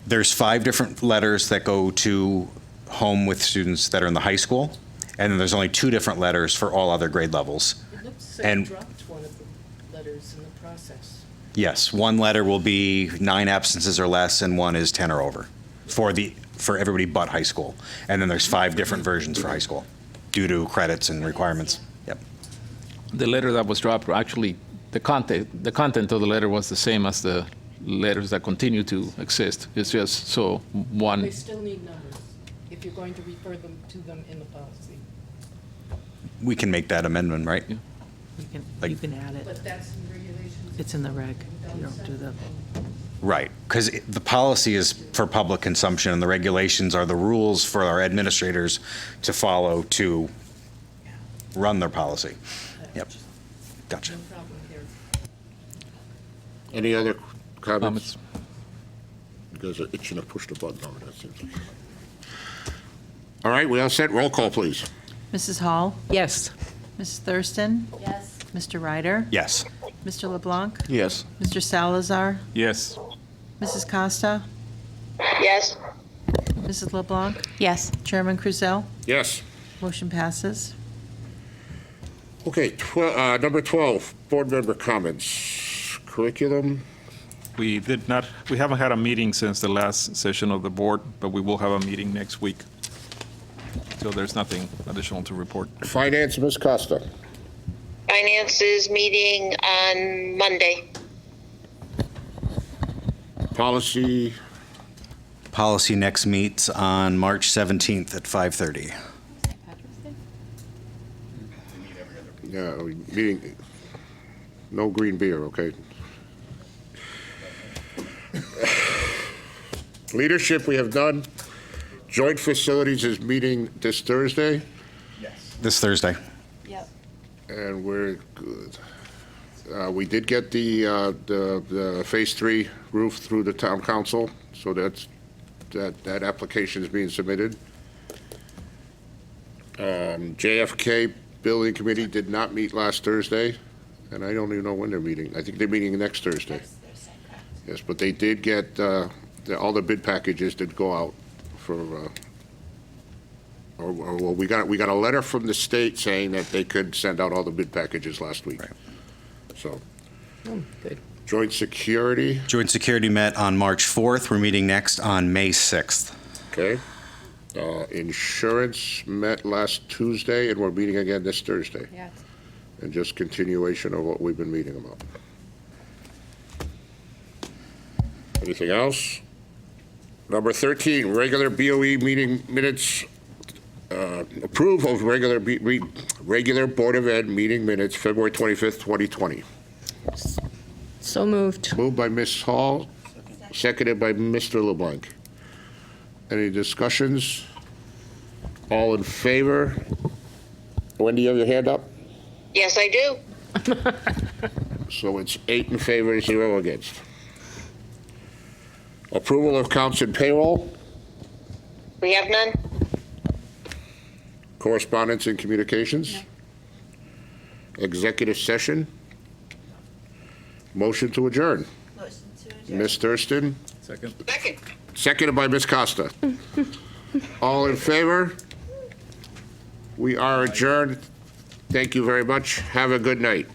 N: there's 5 different letters that go to home with students that are in the high school, and then there's only 2 different letters for all other grade levels.
B: It looks like
N: And-
B: you dropped one of the letters in the process.
N: Yes, one letter will be 9 absences or less, and one is 10 or over for everybody but high school. And then there's 5 different versions for high school due to credits and requirements. Yep.
G: The letter that was dropped, actually, the content of the letter was the same as the letters that continue to exist. It's just so one.
B: They still need numbers if you're going to refer them to them in the policy.
N: We can make that amendment, right?
C: You can add it.
B: But that's in regulations.
C: It's in the reg. You don't do the.
N: Right, because the policy is for public consumption, and the regulations are the rules for our administrators to follow to run their policy. Yep, gotcha.
B: No problem here.
A: Any other comments? You guys are itching to push the button over that. Seems like. All right, we all set. Roll call, please.
C: Mrs. Hall?
B: Yes.
C: Mrs. Thurston?
P: Yes.
C: Mr. Ryder?
N: Yes.
C: Mr. LeBlanc?
H: Yes.
C: Mr. Salazar?
G: Yes.
C: Mrs. Costa?
O: Yes.
C: Mrs. LeBlanc?
I: Yes.
C: Chairman Cruzel?
A: Yes.
C: Motion passes.
A: Okay, number 12, board member comments. Curriculum.
G: We haven't had a meeting since the last session of the board, but we will have a meeting next week. So there's nothing additional to report.
A: Finance, Ms. Costa.
O: Finance is meeting on Monday.
A: Policy.
N: Policy next meets on March 17th at 5:30.
A: Yeah, meeting, no green beer, okay? Leadership, we have done. Joint Facilities is meeting this Thursday,
N: This Thursday.
P: Yep.
A: and we're good. We did get the Phase 3 roof through the town council, so that application is being submitted. JFK Building Committee did not meet last Thursday, and I don't even know when they're meeting. I think they're meeting next Thursday. Yes, but they did get, all the bid packages did go out for, well, we got a letter from the state saying that they could send out all the bid packages last week.
N: Right.
A: So,
B: Good.
A: Joint Security,
N: Joint Security met on March 4th. We're meeting next on May 6th.
A: okay. Insurance met last Tuesday, and we're meeting again this Thursday.
B: Yes.
A: And just continuation of what we've been meeting about. Anything else? Number 13, regular BOE meeting minutes, approve of regular Board of Ed meeting minutes, February 25th, 2020.
B: So moved.
A: Moved by Ms. Hall, seconded by Mr. LeBlanc. Any discussions? All in favor? Wendy, you have your hand up?
O: Yes, I do.
A: So it's 8 in favor, 0 against. Approval of accounts and payroll,
O: We have none?
A: correspondence and communications, executive session, motion to adjourn. Ms. Thurston,
G: Second.
A: seconded by Ms. Costa. All in favor? We are adjourned. Thank you very much. Have a good night.